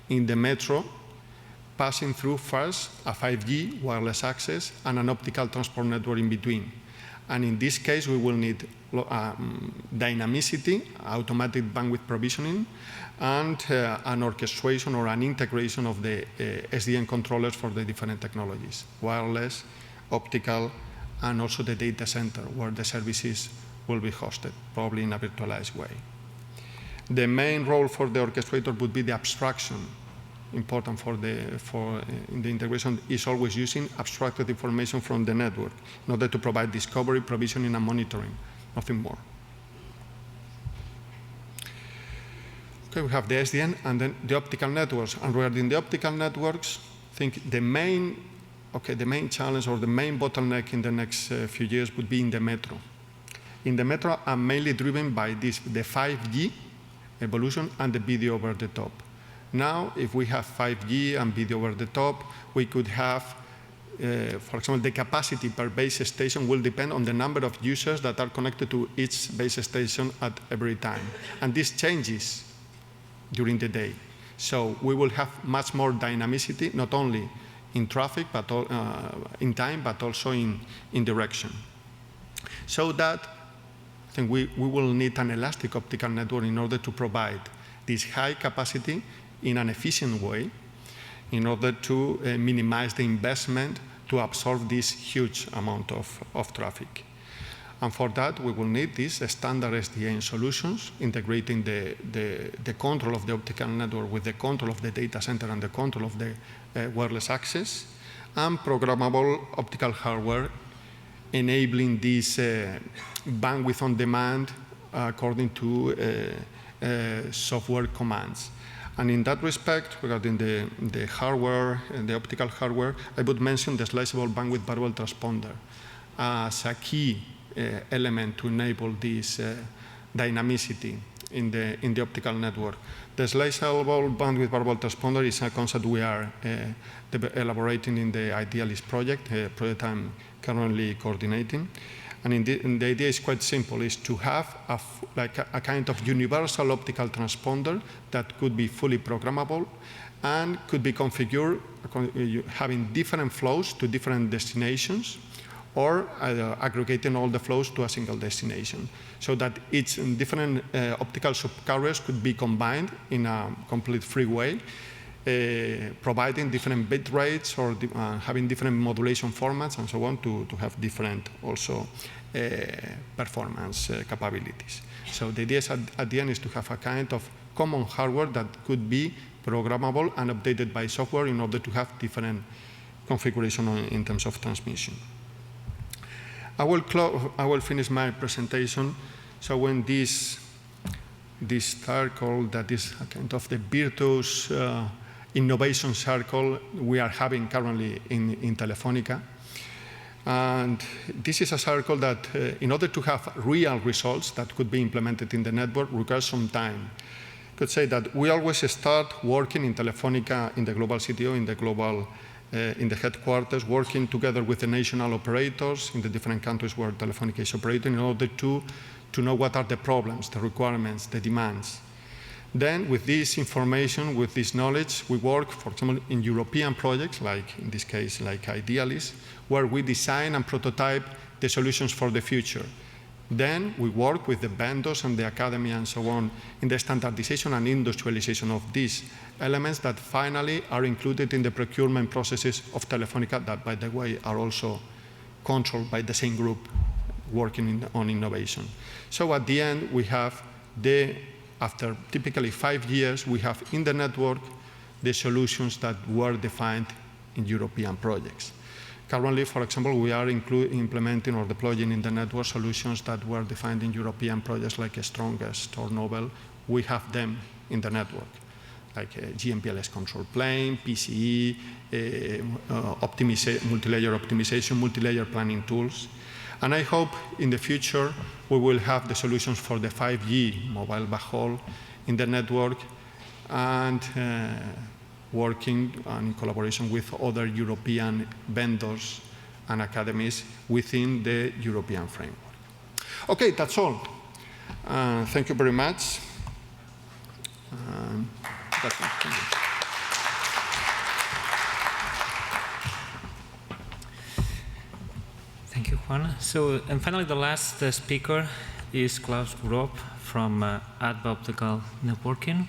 in the metro, passing through first a 5G wireless access and an optical transport network in between. And in this case, we will need dynamicity, automatic bandwidth provisioning, and an orchestration or an integration of the SDN controllers for the different technologies, wireless, optical, and also the data center where the services will be hosted, probably in a virtualized way. The main role for the orchestrator would be the abstraction. Important in the integration is always using abstracted information from the network in order to provide discovery, provisioning, and monitoring, nothing more. Okay, we have the SDN and then the optical networks. And regarding the optical networks, I think the main challenge or the main bottleneck in the next few years would be in the metro. In the metro, I'm mainly driven by the 5G evolution and the video over the top. Now, if we have 5G and video over the top, we could have, for example, the capacity per base station will depend on the number of users that are connected to each base station at every time. And this changes during the day. So we will have much more dynamicity, not only in traffic, but in time, but also in direction. So that, I think we will need an elastic optical network in order to provide this high capacity in an efficient way, in order to minimize the investment to absorb this huge amount of traffic. And for that, we will need these standard SDN solutions, integrating the control of the optical network with the control of the data center and the control of the wireless access, and programmable optical hardware, enabling this bandwidth on demand according to software commands. And in that respect, regarding the hardware, the optical hardware, I would mention the sliceable bandwidth variable transponder as a key element to enable this dynamicity in the optical network. The sliceable bandwidth variable transponder is a concept we are elaborating in the Idealist project, a project I'm currently coordinating. And the idea is quite simple, is to have a kind of universal optical transponder that could be fully programmable and could be configured having different flows to different destinations, or aggregating all the flows to a single destination, so that each different optical subcarriers could be combined in a complete free way, providing different bit rates or having different modulation formats and so on to have different also performance capabilities. So the idea is at the end is to have a kind of common hardware that could be programmable and updated by software in order to have different configuration in terms of transmission. I will finish my presentation. So when this circle that is a kind of the virtuous innovation circle we are having currently in Telefónica. And this is a circle that, in order to have real results that could be implemented in the network, requires some time. I could say that we always start working in Telefónica, in the global CTO, in the headquarters, working together with the national operators in the different countries where Telefónica is operating in order to know what are the problems, the requirements, the demands. Then, with this information, with this knowledge, we work, for example, in European projects, like in this case, like Idealis, where we design and prototype the solutions for the future. Then we work with the vendors and the academy and so on in the standardization and industrialization of these elements that finally are included in the procurement processes of Telefónica that, by the way, are also controlled by the same group working on innovation. So at the end, we have after typically 5 years, we have in the network the solutions that were defined in European projects. Currently, for example, we are implementing or deploying in the network solutions that were defined in European projects like Strongest or Nobel. We have them in the network, like GMPLS control plane, PCE, multi-layer optimization, multi-layer planning tools. And I hope in the future we will have the solutions for the 5G mobile backhaul in the network and working in collaboration with other European vendors and academies within the European framework. Okay, that's all. Thank you very much. That's all. Thank you. Thank you, Juan. So, and finally, the last speaker is Klaus Grob from ADVA Optical Networking.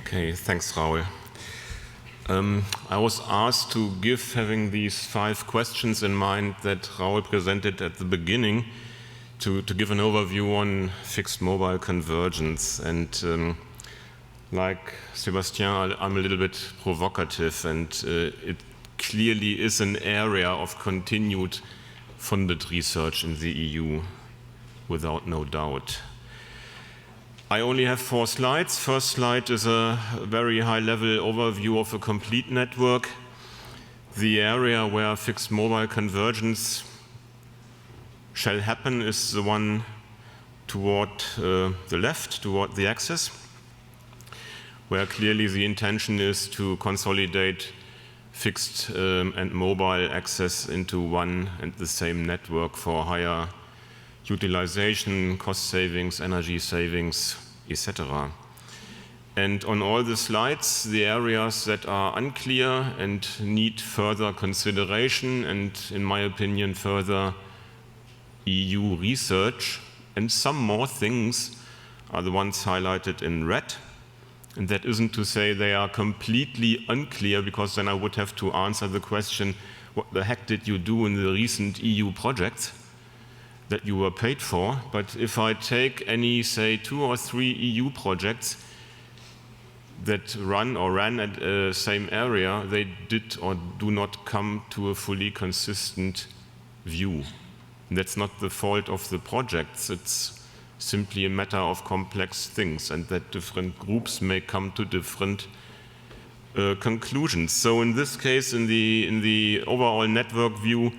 Okay, thanks, Raul. I was asked to give, having these 5 questions in mind that Raul presented at the beginning, to give an overview on fixed mobile convergence. And like Sebastian, I'm a little bit provocative, and it clearly is an area of continued funded research in the EU, without no doubt. I only have 4 slides. First slide is a very high-level overview of a complete network. The area where fixed mobile convergence shall happen is the one toward the left, toward the axis, where clearly the intention is to consolidate fixed and mobile access into one and the same network for higher utilization, cost savings, energy savings, etc. And on all the slides, the areas that are unclear and need further consideration and, in my opinion, further EU research, and some more things are the ones highlighted in red. And that isn't to say they are completely unclear, because then I would have to answer the question, what the heck did you do in the recent EU projects that you were paid for? But if I take any, say, 2 or 3 EU projects that run or ran at the same area, they did or do not come to a fully consistent view. And that's not the fault of the projects, it's simply a matter of complex things, and that different groups may come to different conclusions. So in this case, in the overall network view,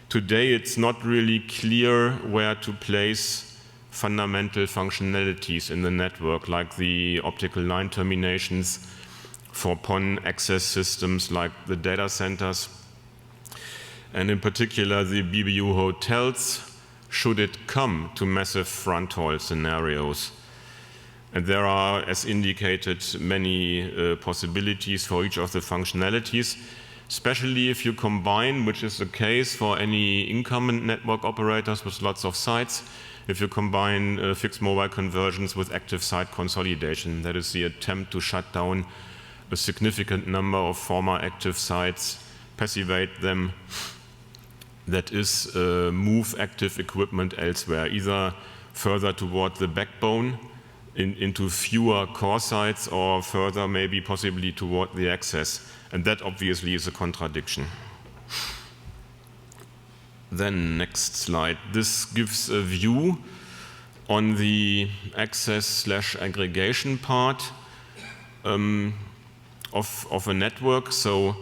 today it's not really clear where to place fundamental functionalities in the network, like the optical line terminations for PON access systems like the data centers, and in particular the BBU hotels, should it come to massive front haul scenarios. And there are, as indicated, many possibilities for each of the functionalities, especially if you combine, which is the case for any incumbent network operators with lots of sites, if you combine fixed mobile convergence with active site consolidation. That is the attempt to shut down a significant number of former active sites, passivate them, that is, move active equipment elsewhere, either further toward the backbone into fewer core sites, or further maybe possibly toward the access. And that obviously is a contradiction. Then next slide. This gives a view on the access/aggregation part of a network. So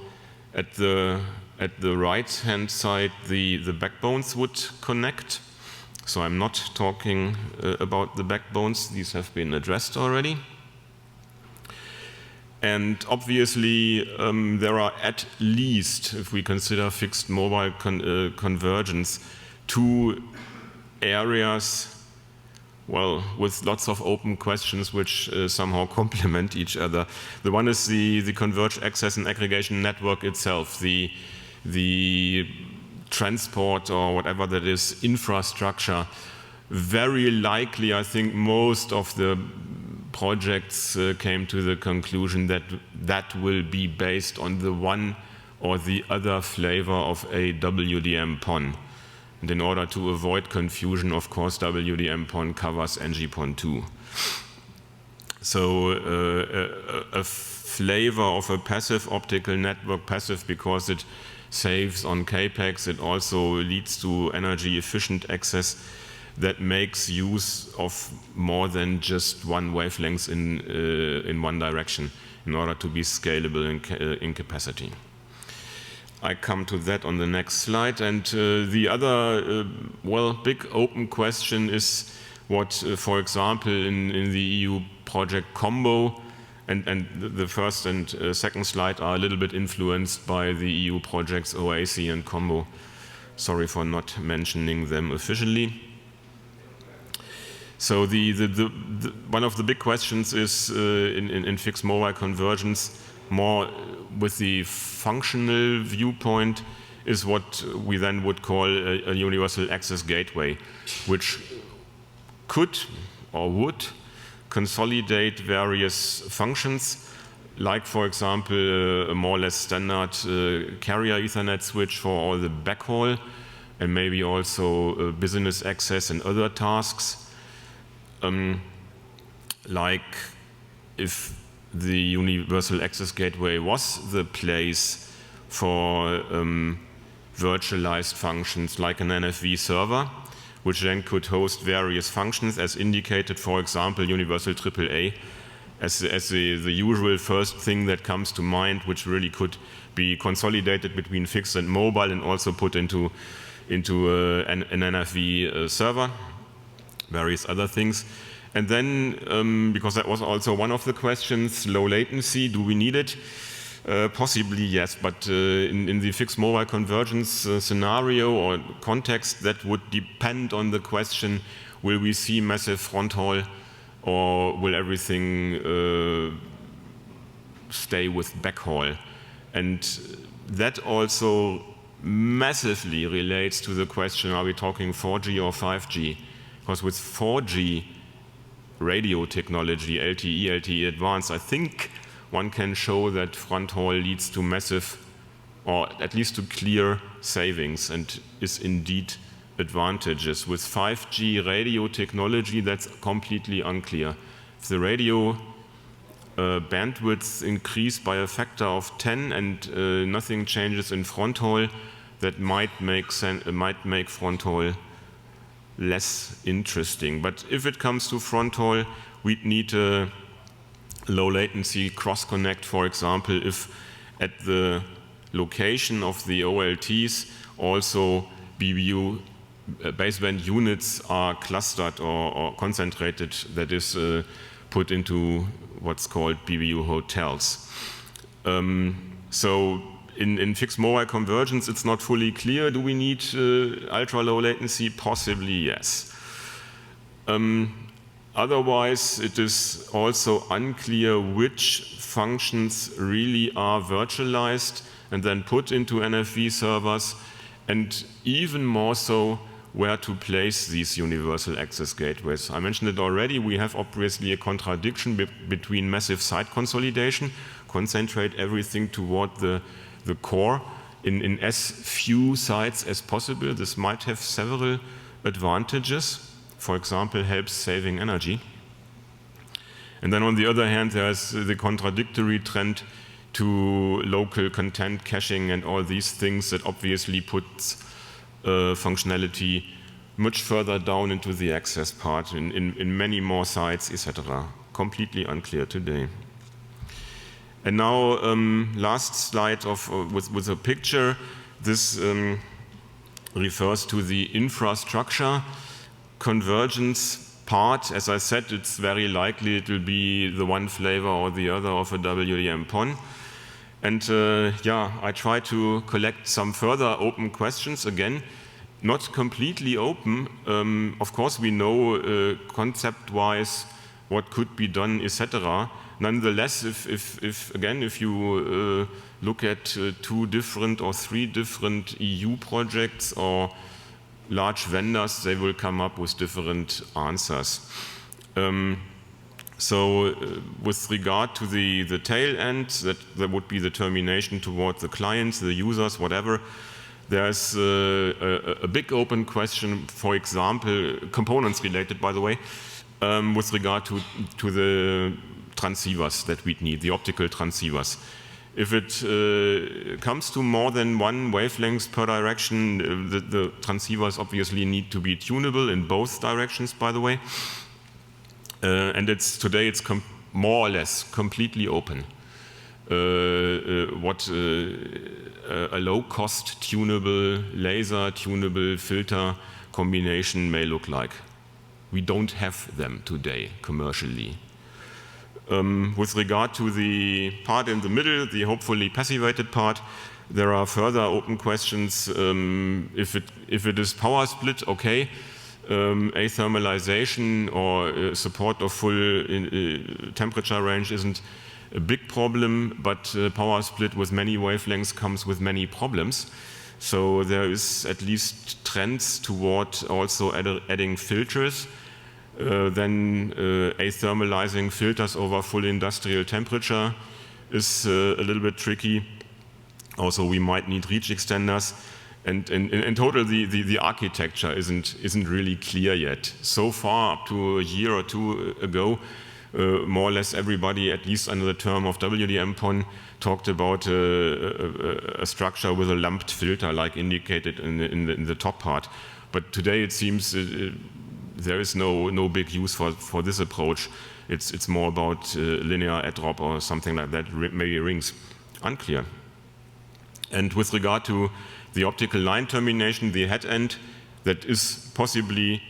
at the right-hand side, the backbones would connect. So I'm not talking about the backbones. These have been addressed already. And obviously, there are at least, if we consider fixed mobile convergence, two areas, well, with lots of open questions which somehow complement each other. The one is the converged access and aggregation network itself, the transport or whatever that is, infrastructure. Very likely, I think most of the projects came to the conclusion that that will be based on the one or the other flavor of a WDM-PON. And in order to avoid confusion, of course, WDM-PON covers NG-PON too. So a flavor of a passive optical network, passive because it saves on capex, it also leads to energy efficient access that makes use of more than just one wavelength in one direction in order to be scalable in capacity. I come to that on the next slide. And the other, well, big open question is what, for example, in the EU project Combo, and the first and second slide are a little bit influenced by the EU projects OASI and Combo. Sorry for not mentioning them officially. So one of the big questions is in fixed mobile convergence, more with the functional viewpoint, is what we then would call a universal access gateway, which could or would consolidate various functions, like, for example, a more or less standard carrier Ethernet switch for all the backhaul, and maybe also business access and other tasks. Like if the universal access gateway was the place for virtualized functions like an NFV server, which then could host various functions as indicated, for example, universal AAA as the usual first thing that comes to mind, which really could be consolidated between fixed and mobile and also put into an NFV server, various other things. And then, because that was also one of the questions, low latency, do we need it? Possibly yes, but in the fixed mobile convergence scenario or context, that would depend on the question, will we see massive front haul or will everything stay with backhaul? And that also massively relates to the question, are we talking 4G or 5G? Because with 4G radio technology, LTE, LTE Advanced, I think one can show that front haul leads to massive, or at least to clear savings and is indeed advantageous. With 5G radio technology, that's completely unclear. If the radio bandwidth increased by a factor of 10 and nothing changes in front haul, that might make front haul less interesting. But if it comes to front haul, we'd need a low latency cross connect, for example, if at the location of the OLTs also BBU baseband units are clustered or concentrated, that is put into what's called BBU hotels. So in fixed mobile convergence, it's not fully clear. Do we need ultra low latency? Possibly, yes. Otherwise, it is also unclear which functions really are virtualized and then put into NFV servers, and even more so, where to place these universal access gateways. I mentioned it already, we have obviously a contradiction between massive site consolidation, concentrate everything toward the core in as few sites as possible. This might have several advantages. For example, helps saving energy. And then on the other hand, there's the contradictory trend to local content caching and all these things that obviously puts functionality much further down into the access part in many more sites, etc. Completely unclear today. And now, last slide with a picture. This refers to the infrastructure convergence part. As I said, it's very likely it will be the one flavor or the other of a WDM PON. And yeah, I try to collect some further open questions. Again, not completely open. Of course, we know concept-wise what could be done, etc. Nonetheless, if you look at 2 different or 3 different EU projects or large vendors, they will come up with different answers. With regard to the tail end, that would be the termination towards the clients, the users, whatever, there's a big open question, for example, components related, by the way, with regard to the transceivers that we'd need, the optical transceivers. If it comes to more than 1 wavelength per direction, the transceivers obviously need to be tunable in both directions, by the way. And today it's more or less completely open. What a low-cost tunable, laser tunable filter combination may look like. We don't have them today commercially. With regard to the part in the middle, the hopefully passivated part, there are further open questions. If it is power split, okay. Athermalization or support of full temperature range isn't a big problem, but power split with many wavelengths comes with many problems. So there is at least trends toward also adding filters. Then athermalizing filters over full industrial temperature is a little bit tricky. Also, we might need reach extenders. And in total, the architecture isn't really clear yet. So far, up to a year or 2 ago, more or less everybody, at least under the term of WDM PON, talked about a structure with a lumped filter, like indicated in the top part. But today, it seems there is no big use for this approach. It's more about linear add drop or something like that, maybe rings. Unclear. And with regard to the optical line termination, the head end, that is possibly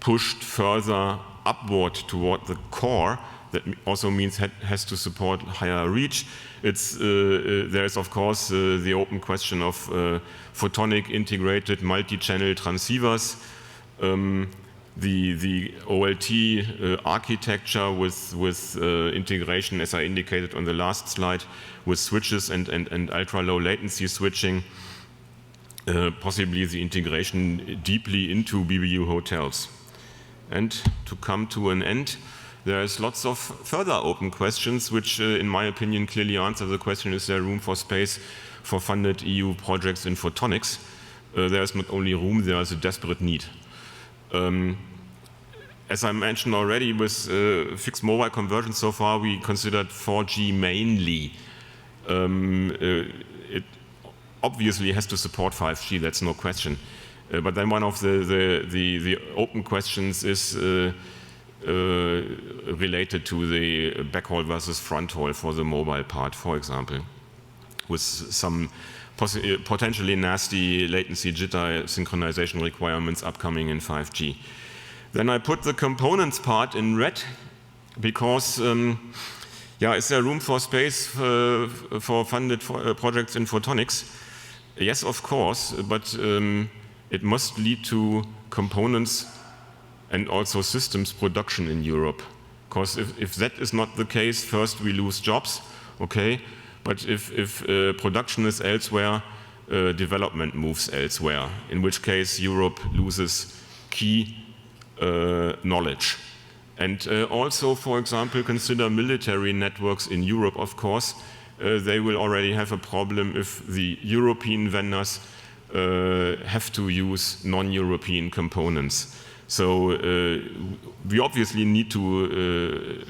pushed further upward toward the core. That also means has to support higher reach. There is, of course, the open question of photonic integrated multi-channel transceivers. The OLT architecture with integration, as I indicated on the last slide, with switches and ultra-low latency switching, possibly the integration deeply into BBU hotels. And to come to an end, there's lots of further open questions, which in my opinion clearly answer the question, is there room for space for funded EU projects in photonics? There's not only room, there is a desperate need. As I mentioned already, with fixed mobile convergence so far, we considered 4G mainly. It obviously has to support 5G, that's no question. But then one of the open questions is related to the backhaul versus fronthaul for the mobile part, for example, with some potentially nasty latency jitter synchronization requirements upcoming in 5G. Then I put the components part in red because, is there room for space for funded projects in photonics? Yes, of course, but it must lead to components and also systems production in Europe. Because if that is not the case, first we lose jobs, okay, but if production is elsewhere, development moves elsewhere, in which case Europe loses key knowledge. And also, for example, consider military networks in Europe, of course. They will already have a problem if the European vendors have to use non-European components. So we obviously need to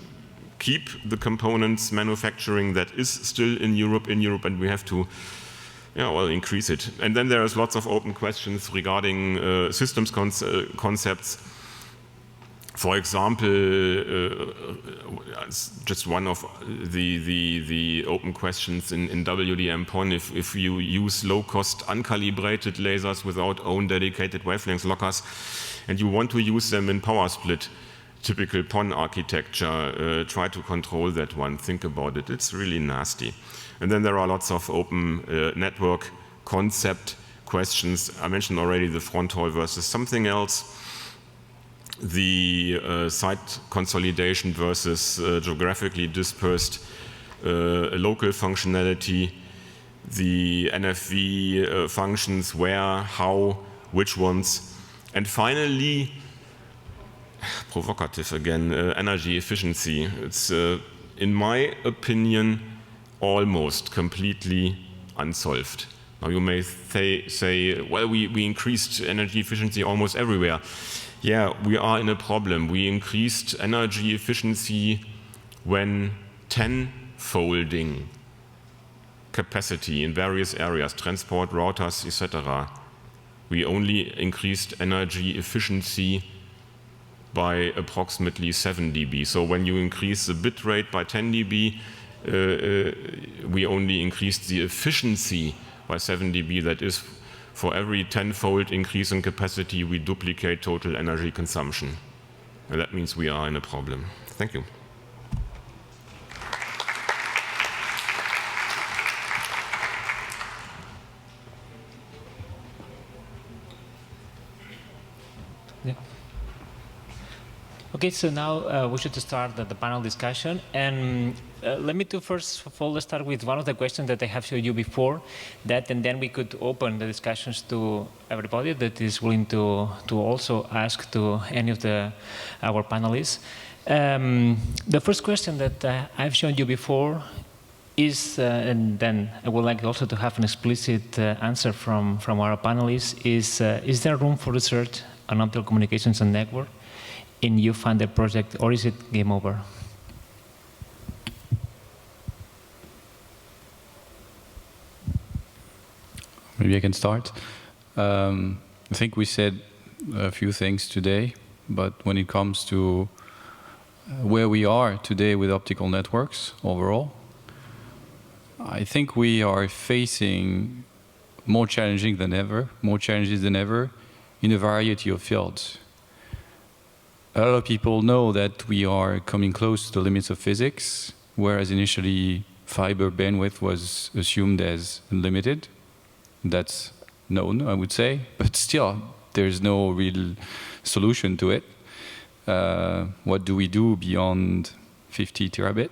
keep the components manufacturing that is still in Europe, and we have to increase it. And then there is lots of open questions regarding systems concepts. For example, just one of the open questions in WDM-PON, if you use low-cost uncalibrated lasers without own dedicated wavelength lockers, and you want to use them in power split, typical PON architecture, try to control that one, think about it, it's really nasty. And then there are lots of open network concept questions. I mentioned already the front haul versus something else. The site consolidation versus geographically dispersed local functionality, the NFV functions, where, how, which ones, and finally, provocative again, energy efficiency. It's, in my opinion, almost completely unsolved. Now you may say, well, we increased energy efficiency almost everywhere. Yeah, we are in a problem. We increased energy efficiency when 10-folding capacity in various areas, transport, routers, etc. We only increased energy efficiency by approximately 7 dB. So when you increase the bit rate by 10 dB, we only increased the efficiency by 7 dB. That is, for every 10-fold increase in capacity, we duplicate total energy consumption. And that means we are in a problem. Thank you. Yeah. Okay, so now we should start the panel discussion. And let me first of all start with one of the questions that I have showed you before, and then we could open the discussions to everybody that is willing to also ask to any of our panelists. The first question that I've shown you before is, and then I would like also to have an explicit answer from our panelists, is there room for research on optical communications and network in EuFunded project, or is it game over? Maybe I can start. I think we said a few things today, but when it comes to where we are today with optical networks overall, I think we are facing more challenges than ever in a variety of fields. A lot of people know that we are coming close to the limits of physics, whereas initially fiber bandwidth was assumed as unlimited. That's known, I would say, but still, there's no real solution to it. What do we do beyond 50 terabit?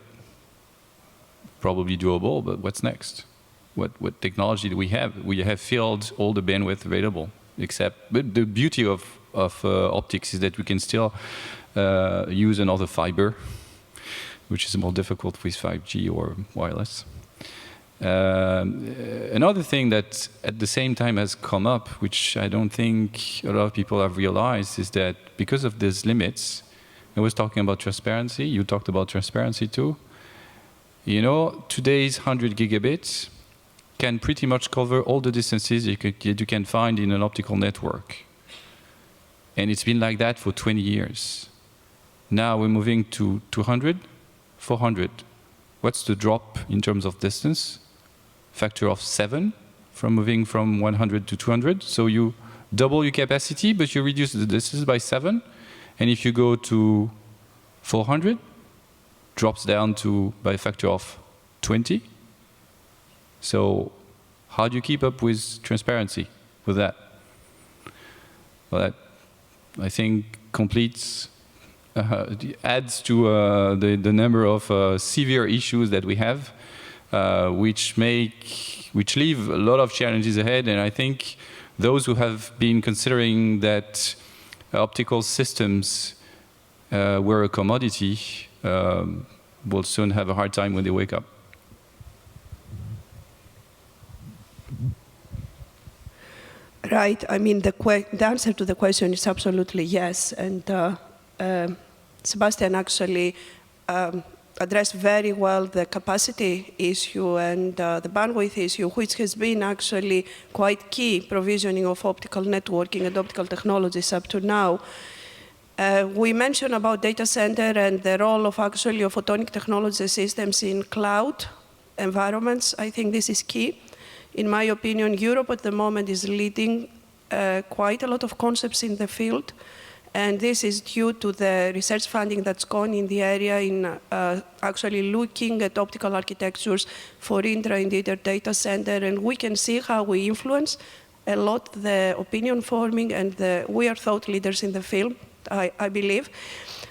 Probably doable, but what's next? What technology do we have? We have filled all the bandwidth available, but the beauty of optics is that we can still use another fiber, which is more difficult with 5G or wireless. Another thing that at the same time has come up, which I don't think a lot of people have realized, is that because of these limits, I was talking about transparency, you talked about transparency too. You know, today's 100 gigabits can pretty much cover all the distances you can find in an optical network. And it's been like that for 20 years. Now we're moving to 200, 400. What's the drop in terms of distance? Factor of 7 from moving from 100 to 200. So you double your capacity, but you reduce the distance by 7. And if you go to 400, drops down to by a factor of 20. So how do you keep up with transparency with that? Well, I think completes, adds to the number of severe issues that we have, which leave a lot of challenges ahead. And I think those who have been considering that optical systems were a commodity will soon have a hard time when they wake up. Right. I mean, the answer to the question is absolutely yes. And Sebastian actually addressed very well the capacity issue and the bandwidth issue, which has been actually quite key provisioning of optical networking and optical technologies up to now. We mentioned about data center and the role of actually of photonic technology systems in cloud environments. I think this is key. In my opinion, Europe at the moment is leading quite a lot of concepts in the field. And this is due to the research funding that's gone in the area in actually looking at optical architectures for intra and inter data center. And we can see how we influence a lot the opinion forming, and we are thought leaders in the field, I believe.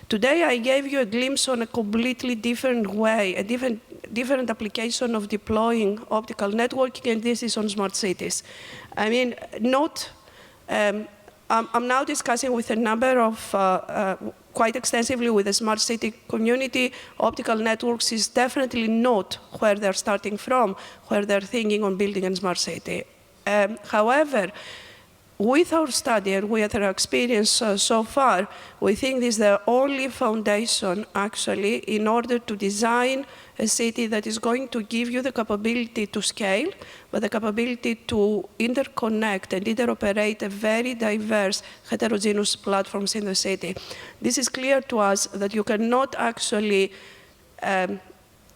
Today I gave you a glimpse on a completely different way, a different application of deploying optical networking, and this is on smart cities. I mean, I'm now discussing with a number of, quite extensively with the smart city community. Optical networks is definitely not where they're starting from, where they're thinking on building a smart city. However, with our study and with our experience so far, we think this is the only foundation, actually, in order to design a city that is going to give you the capability to scale, but the capability to interconnect and interoperate a very diverse, heterogeneous platforms in the city. This is clear to us that you cannot actually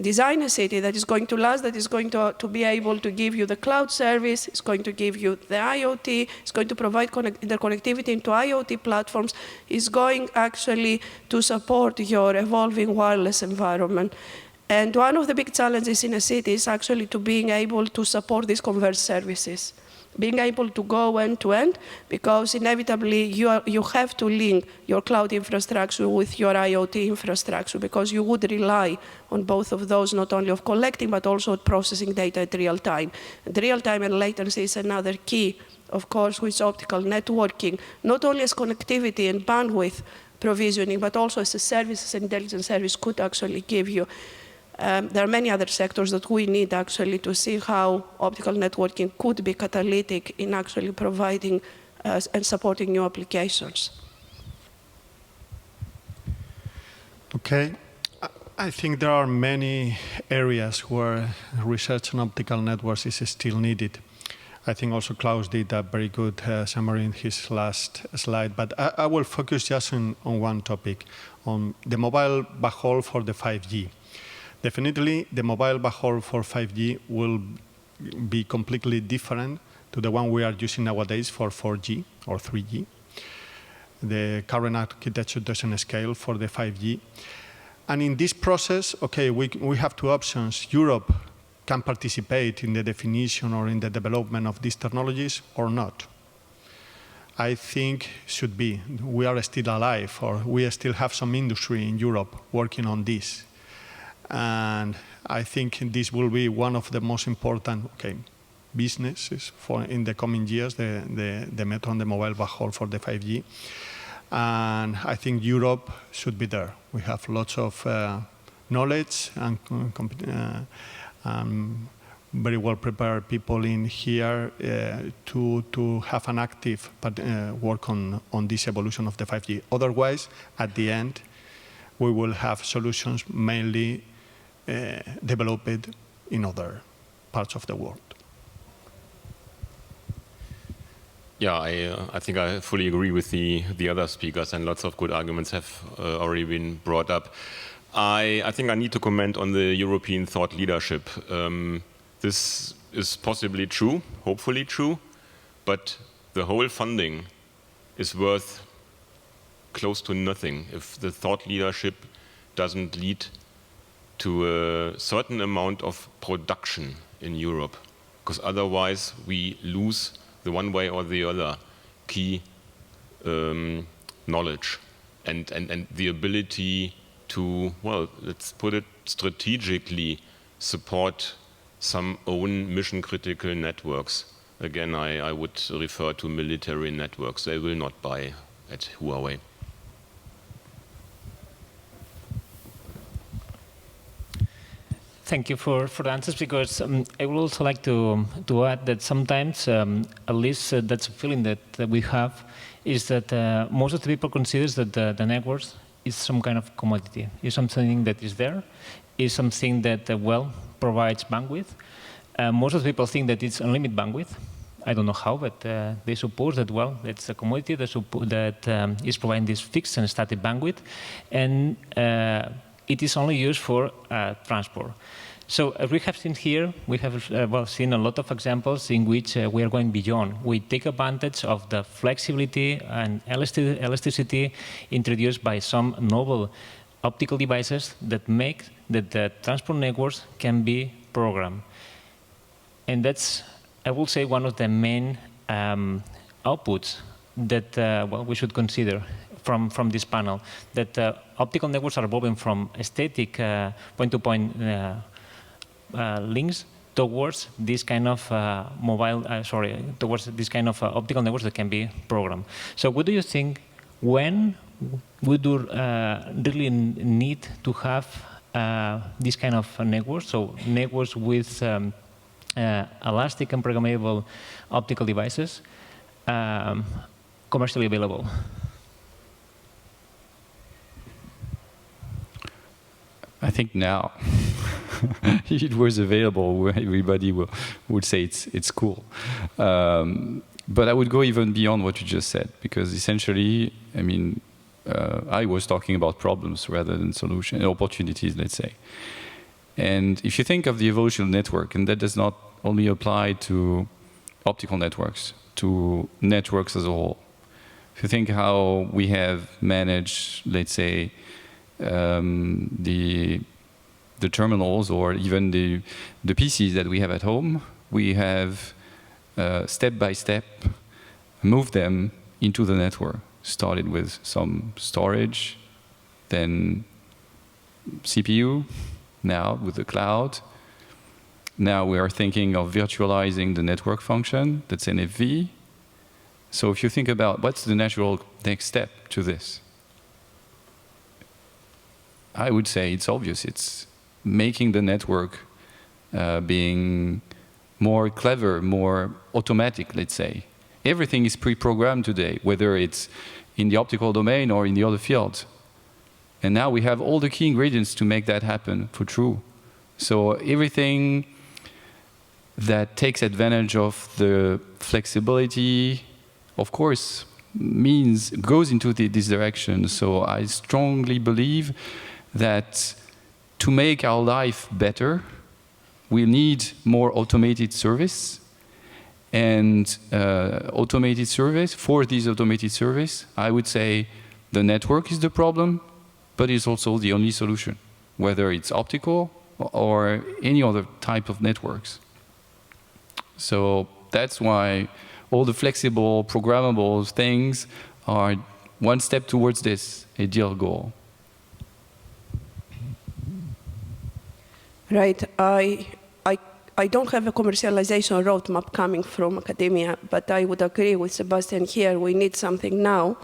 design a city that is going to last, that is going to be able to give you the cloud service, it's going to give you the IoT, it's going to provide interconnectivity into IoT platforms, is going actually to support your evolving wireless environment. And one of the big challenges in a city is actually to being able to support these converged services, being able to go end-to-end, because inevitably you have to link your cloud infrastructure with your IoT infrastructure, because you would rely on both of those, not only of collecting, but also processing data at real time. And real time and latency is another key, of course, with optical networking, not only as connectivity and bandwidth provisioning, but also as a service, as an intelligence service could actually give you. There are many other sectors that we need actually to see how optical networking could be catalytic in actually providing and supporting new applications. Okay. I think there are many areas where research on optical networks is still needed. I think also Klaus did a very good summary in his last slide, but I will focus just on one topic, on the mobile backhaul for the 5G. Definitely, the mobile backhaul for 5G will be completely different to the one we are using nowadays for 4G or 3G. The current architecture doesn't scale for the 5G. And in this process, okay, we have two options. Europe can participate in the definition or in the development of these technologies or not. I think should be. We are still alive, or we still have some industry in Europe working on this. And I think this will be one of the most important businesses in the coming years, the metro and the mobile backhaul for the 5G. And I think Europe should be there. We have lots of knowledge and very well prepared people in here to have an active work on this evolution of the 5G. Otherwise, at the end, we will have solutions mainly developed in other parts of the world. Yeah, I think I fully agree with the other speakers, and lots of good arguments have already been brought up. I think I need to comment on the European thought leadership. This is possibly true, hopefully true, but the whole funding is worth close to nothing if the thought leadership doesn't lead to a certain amount of production in Europe, because otherwise we lose the one way or the other key knowledge and the ability to, well, let's put it strategically, support some own mission-critical networks. Again, I would refer to military networks. They will not buy at Huawei. Thank you for the answers, because I would also like to add that sometimes, at least that's a feeling that we have, is that most of the people consider that the networks is some kind of commodity, is something that is there, is something that, well, provides bandwidth. Most of the people think that it's unlimited bandwidth. I don't know how, but they suppose that, well, it's a commodity that is providing this fixed and static bandwidth, and it is only used for transport. So as we have seen here, we have well, seen a lot of examples in which we are going beyond. We take advantage of the flexibility and elasticity introduced by some novel optical devices that make that the transport networks can be programmed. And that's, I will say, one of the main outputs that well, we should consider from this panel, that optical networks are evolving from static point-to-point links towards this kind of towards this kind of optical networks that can be programmed. So what do you think, when we do really need to have this kind of networks, so networks with elastic and programmable optical devices commercially available? I think now, if it was available, everybody would say it's cool. But I would go even beyond what you just said, because essentially, I mean, I was talking about problems rather than solutions, opportunities, let's say. And if you think of the evolution of network, and that does not only apply to optical networks, to networks as a whole. If you think how we have managed, let's say, the terminals or even the PCs that we have at home, we have step by step moved them into the network. Started with some storage, then CPU, now with the cloud. Now we are thinking of virtualizing the network function, that's NFV. So if you think about what's the natural next step to this, I would say it's obvious. It's making the network being more clever, more automatic, let's say. Everything is pre-programmed today, whether it's in the optical domain or in the other fields. And now we have all the key ingredients to make that happen for true. So everything that takes advantage of the flexibility, of course, goes into this direction. So I strongly believe that to make our life better, we need more automated service. And automated service, for these automated service, I would say the network is the problem, but it's also the only solution, whether it's optical or any other type of networks. So that's why all the flexible, programmable things are one step towards this ideal goal. Right. I don't have a commercialization roadmap coming from academia, but I would agree with Sebastian here. We need something now.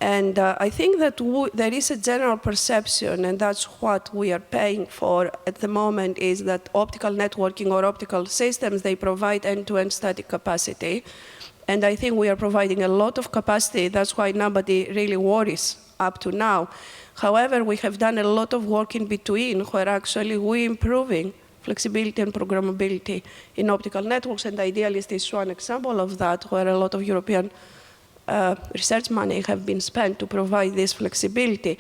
And I think that there is a general perception, and that's what we are paying for at the moment, is that optical networking or optical systems, they provide end-to-end static capacity. And I think we are providing a lot of capacity. That's why nobody really worries up to now. However, we have done a lot of work in between where actually we're improving flexibility and programmability in optical networks. And Idealist is one example of that, where a lot of European research money have been spent to provide this flexibility.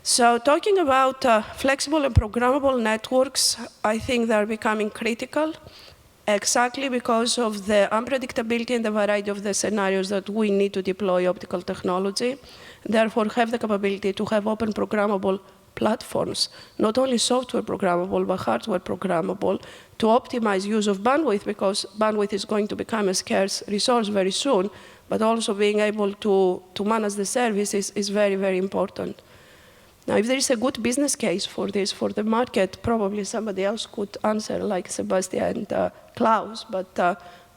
So talking about flexible and programmable networks, I think they're becoming critical exactly because of the unpredictability and the variety of the scenarios that we need to deploy optical technology. Therefore, have the capability to have open programmable platforms, not only software programmable, but hardware programmable, to optimize use of bandwidth, because bandwidth is going to become a scarce resource very soon, but also being able to manage the service is very, very important. Now, if there is a good business case for this, for the market, probably somebody else could answer, like Sebastian and Klaus, but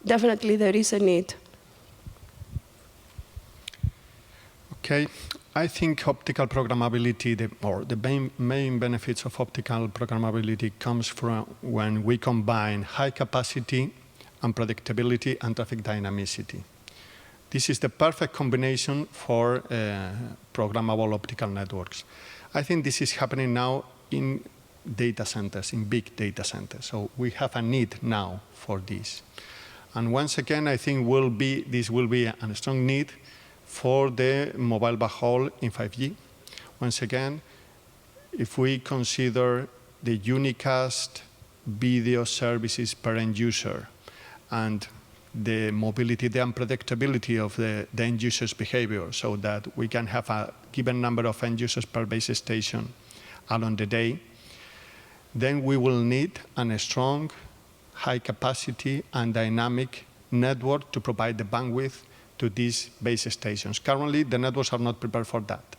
definitely there is a need. Okay, I think optical programmability, the main benefits of optical programmability comes from when we combine high capacity, unpredictability, and traffic dynamicity. This is the perfect combination for programmable optical networks. I think this is happening now in data centers, in big data centers. So we have a need now for this. And once again, I think this will be a strong need for the mobile backhaul in 5G. Once again, if we consider the unicast video services per end user and the mobility, the unpredictability of the end user's behavior, so that we can have a given number of end users per base station along the day, then we will need a strong, high capacity and dynamic network to provide the bandwidth to these base stations. Currently, the networks are not prepared for that.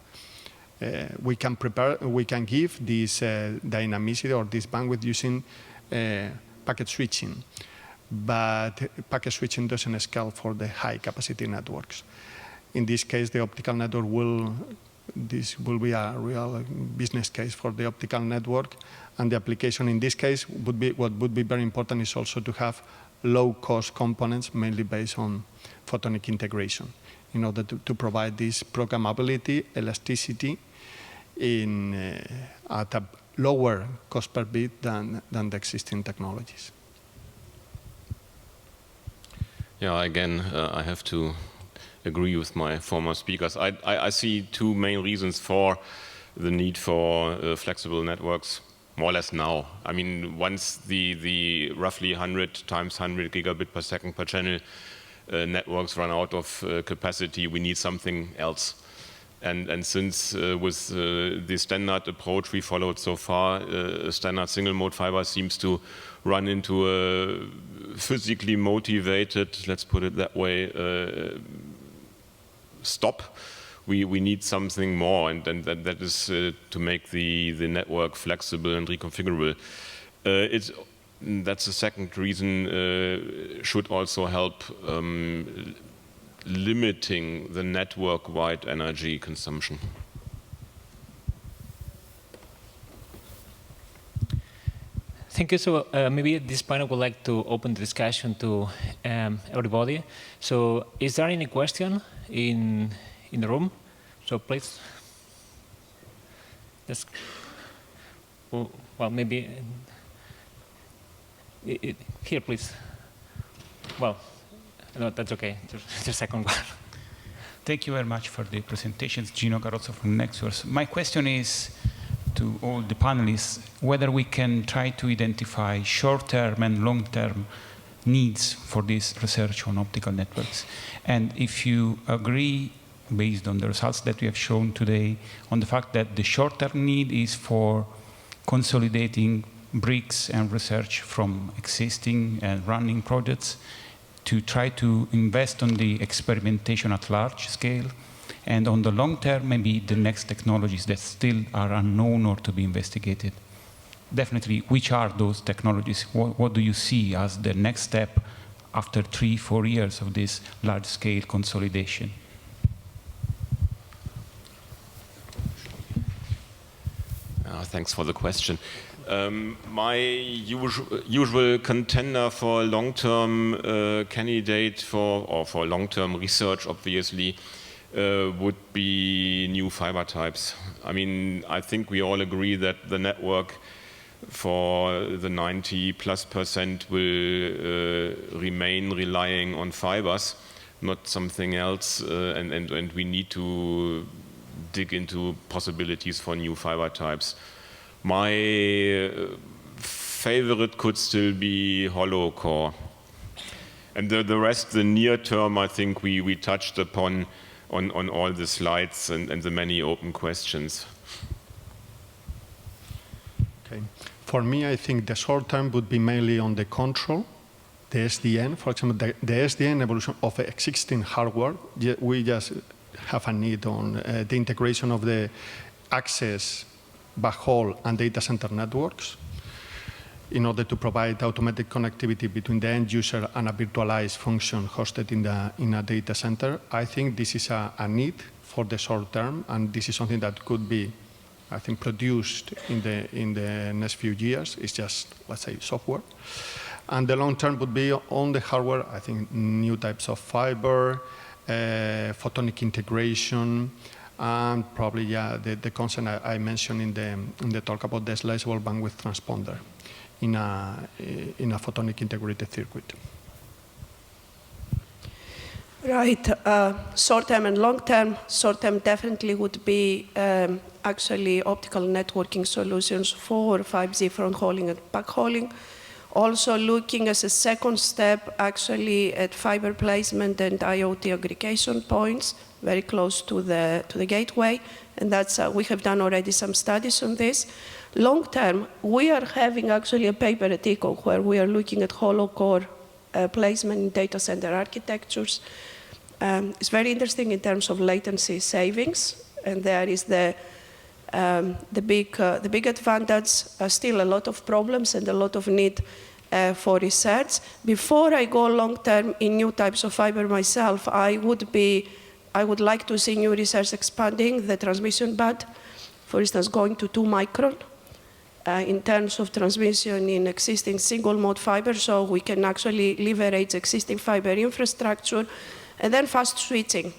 We can give this dynamicity or this bandwidth using packet switching, but packet switching doesn't scale for the high capacity networks. In this case, the optical network will be a real business case for the optical network, and the application in this case what would be very important is also to have low-cost components, mainly based on photonic integration, in order to provide this programmability, elasticity at a lower cost per bit than the existing technologies. Yeah, again, I have to agree with my former speakers. I see two main reasons for the need for flexible networks, more or less now. I mean, once the roughly 100 times 100 gigabit per second per channel networks run out of capacity, we need something else. And since with the standard approach we followed so far, standard single mode fiber seems to run into a physically motivated, let's put it that way, stop. We need something more, and that is to make the network flexible and reconfigurable. That's the second reason, should also help limiting the network-wide energy consumption. Thank you. So maybe at this point I would like to open the discussion to everybody. So is there any question in the room? So please. Just, well, maybe here, please. Well, no, that's okay. Just a second one. Thank you very much for the presentations. Gino Carrozzo from Nexus. My question is to all the panelists, whether we can try to identify short-term and long-term needs for this research on optical networks. And if you agree, based on the results that we have shown today, on the fact that the short-term need is for consolidating bricks and research from existing and running projects to try to invest on the experimentation at large scale, and on the long term, maybe the next technologies that still are unknown or to be investigated. Definitely, which are those technologies? What do you see as the next step after 3-4 years of this large-scale consolidation? Thanks for the question. My usual contender for long-term candidate for long-term research, obviously, would be new fiber types. I mean, I think we all agree that the network for the 90+% will remain relying on fibers, not something else, and we need to dig into possibilities for new fiber types. My favorite could still be hollow core. And the rest, the near term, I think we touched upon on all the slides and the many open questions. Okay. For me, I think the short term would be mainly on the control the SDN, for example, the SDN evolution of existing hardware, we just have a need on the integration of the access, backhaul, and data center networks in order to provide automatic connectivity between the end user and a virtualized function hosted in a data center. I think this is a need for the short term, and this is something that could be, I think, produced in the next few years. It's just, let's say, software. And the long term would be on the hardware, I think, new types of fiber, photonic integration, and probably, yeah, the concept I mentioned in the talk about the sliceable bandwidth transponder in a photonic integrated circuit. Right. Short term and long term. Short term definitely would be actually optical networking solutions for 5G front hauling and backhauling. Also looking as a second step actually at fiber placement and IoT aggregation points very close to the gateway. And that's, we have done already some studies on this. Long term, we are having actually a paper at ECO where we are looking at hollow core placement in data center architectures. It's very interesting in terms of latency savings, and there is the big advantage. Still a lot of problems and a lot of need for research. Before I go long term in new types of fiber myself, I would like to see new research expanding the transmission band, for instance, going to 2 micron. In terms of transmission in existing single-mode fiber, so we can actually leverage existing fiber infrastructure. And then fast switching.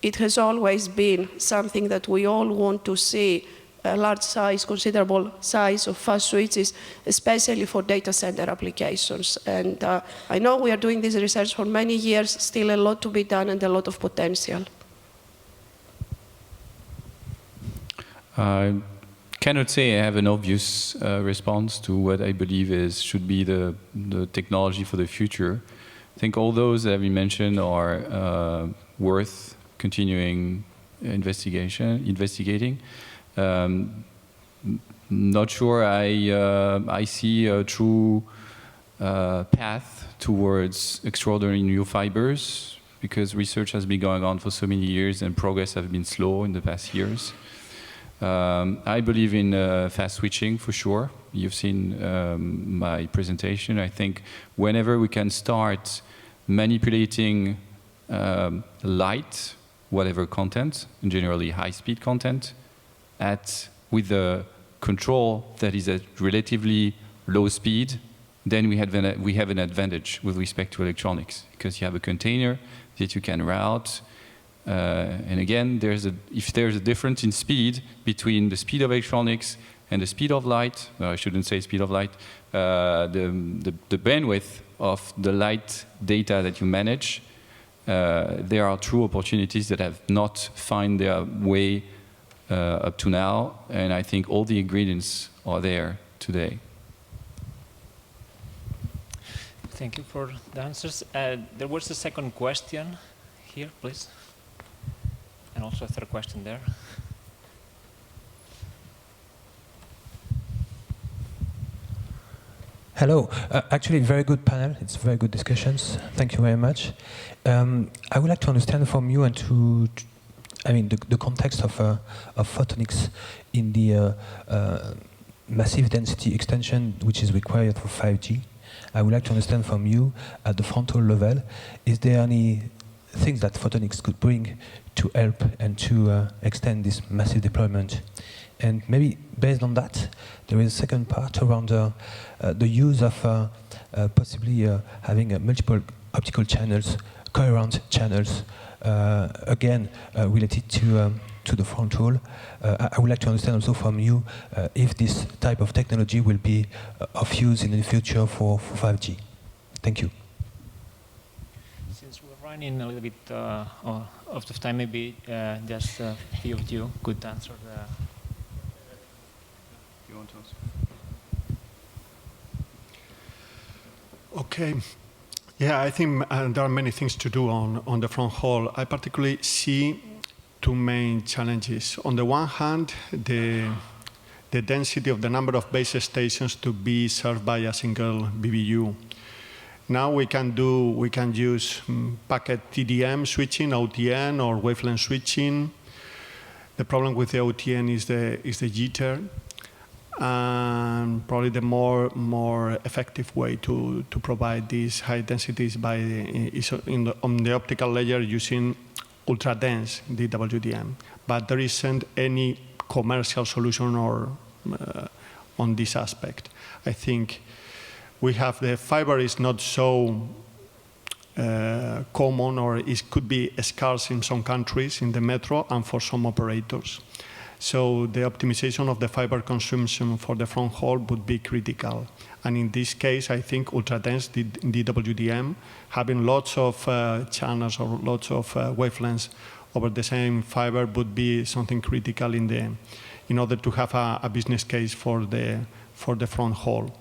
It has always been something that we all want to see, a large size, considerable size of fast switches, especially for data center applications. And I know we are doing this research for many years, still a lot to be done and a lot of potential. Cannot say I have an obvious response to what I believe should be the technology for the future. I think all those that we mentioned are worth continuing investigating. Not sure I see a true path towards extraordinary new fibers, because research has been going on for so many years and progress has been slow in the past years. I believe in fast switching for sure. You've seen my presentation. I think whenever we can start manipulating light, whatever content, generally high-speed content, with a control that is at relatively low speed, then we have an advantage with respect to electronics, because you have a container that you can route. And again, if there's a difference in speed between the speed of electronics and the speed of light, no, I shouldn't say speed of light, the bandwidth of the light data that you manage, there are true opportunities that have not found their way up to now, and I think all the ingredients are there today. Thank you for the answers. There was a second question here, please. And also a third question there. Hello. Actually, very good panel. It's very good discussions. Thank you very much. I would like to understand from you and the context of photonics in the massive density extension which is required for 5G. I would like to understand from you at the frontal level, is there any things that photonics could bring to help and to extend this massive deployment? And maybe based on that, there is a second part around the use of possibly having multiple optical channels, coherent channels, again related to the frontal. I would like to understand also from you if this type of technology will be of use in the future for 5G. Thank you. Since we're running a little bit out of time, maybe just a few of you could answer the... You want to answer? Okay. Yeah, I think there are many things to do on the front haul. I particularly see two main challenges. On the one hand, the density of the number of base stations to be served by a single BBU. Now we can use packet TDM switching, OTN, or wavelength switching. The problem with the OTN is the jitter, and probably the more effective way to provide these high densities is on the optical layer using ultra dense DWDM. But there isn't any commercial solution on this aspect. I think we have the fiber is not so common, or it could be scarce in some countries in the metro and for some operators. So the optimization of the fiber consumption for the front haul would be critical. And in this case, I think ultra-dense DWDM, having lots of channels or lots of wavelengths over the same fiber would be something critical in order to have a business case for the front haul.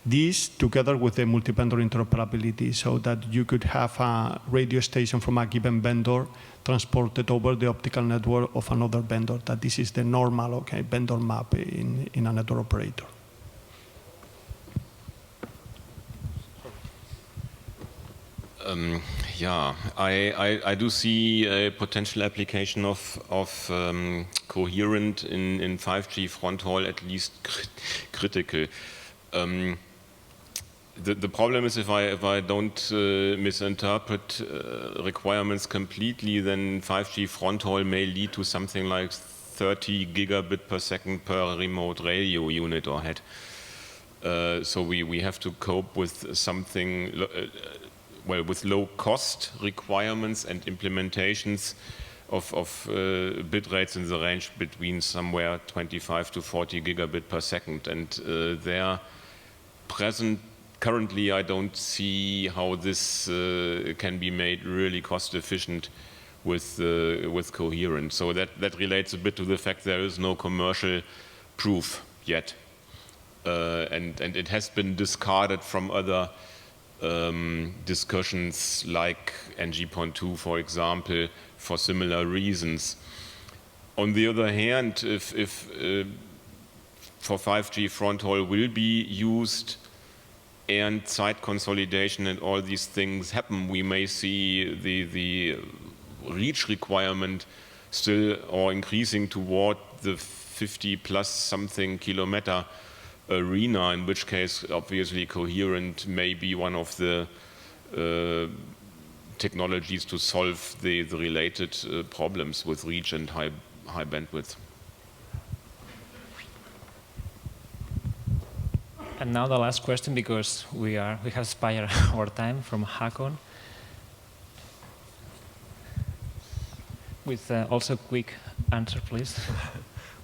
This, together with the multi-vendor interoperability, so that you could have a radio station from a given vendor transported over the optical network of another vendor, that this is the normal vendor map in a network operator. Yeah, I do see a potential application of coherent in 5G front haul, at least critical. The problem is if I don't misinterpret requirements completely, then 5G front haul may lead to something like 30 gigabit per second per remote radio unit or head. So we have to cope with something, with low cost requirements and implementations of bit rates in the range between somewhere 25 to 40 gigabit per second. And currently, I don't see how this can be made really cost efficient with coherent. So that relates a bit to the fact there is no commercial proof yet, and it has been discarded from other discussions like NG.2, for example, for similar reasons. On the other hand, if for 5G front haul will be used and site consolidation and all these things happen, we may see the reach requirement still or increasing toward the 50 plus something kilometer arena, in which case obviously coherent may be one of the technologies to solve the related problems with reach and high bandwidth. And now the last question, because we have expired our time, from Hakon, with also quick answer, please.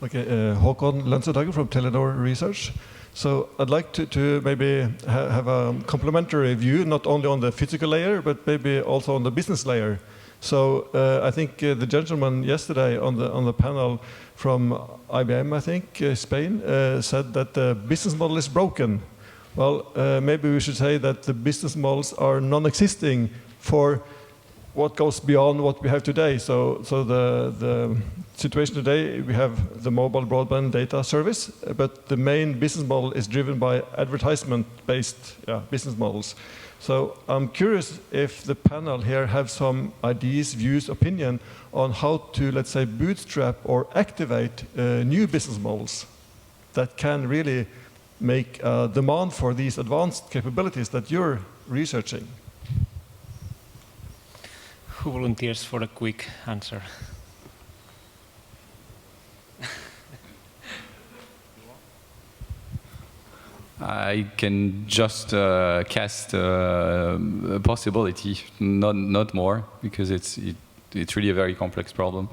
Okay, Håkon Lønsedal from Telenor Research. So I'd like to maybe have a complementary view, not only on the physical layer, but maybe also on the business layer. So I think the gentleman yesterday on the panel from IBM, I think, Spain, said that the business model is broken. Well, maybe we should say that the business models are non-existing for what goes beyond what we have today. So the situation today, we have the mobile broadband data service, but the main business model is driven by advertisement-based business models. So I'm curious if the panel here have some ideas, views, opinion on how to, let's say, bootstrap or activate new business models that can really make demand for these advanced capabilities that you're researching. Who volunteers for a quick answer? I can just cast a possibility, not more, because it's really a very complex problem.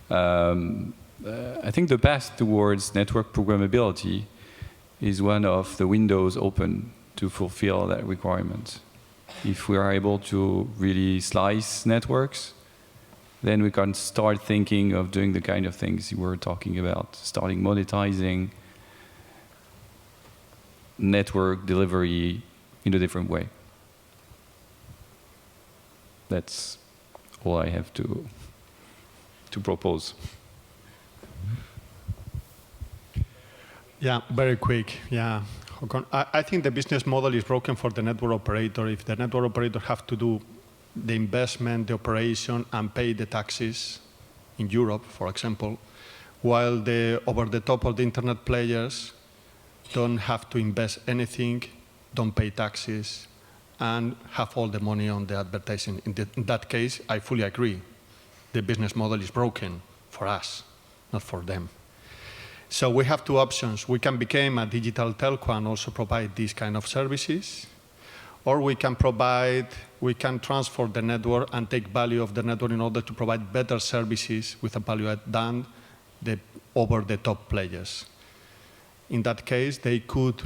I think the path towards network programmability is one of the windows open to fulfill that requirement. If we are able to really slice networks, then we can start thinking of doing the kind of things you were talking about, starting monetizing network delivery in a different way. That's all I have to propose. Yeah, very quick. Yeah, I think the business model is broken for the network operator. If the network operator have to do the investment, the operation, and pay the taxes in Europe, for example, while the over-the-top of the internet players don't have to invest anything, don't pay taxes, and have all the money on the advertising. In that case, I fully agree. The business model is broken for us, not for them. So we have two options. We can become a digital telco and also provide these kind of services, or we can transfer the network and take value of the network in order to provide better services with a value add than the over-the-top players. In that case, they could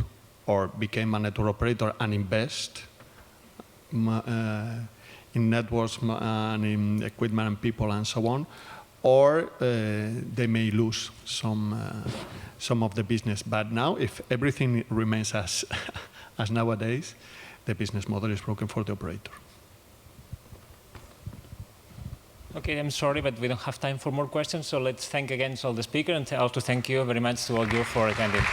or become a network operator and invest in networks and in equipment and people and so on, or they may lose some of the business. But now, if everything remains as nowadays, the business model is broken for the operator. Okay, I'm sorry, but we don't have time for more questions, so let's thank again all the speakers, and also thank you very much to all you for attending.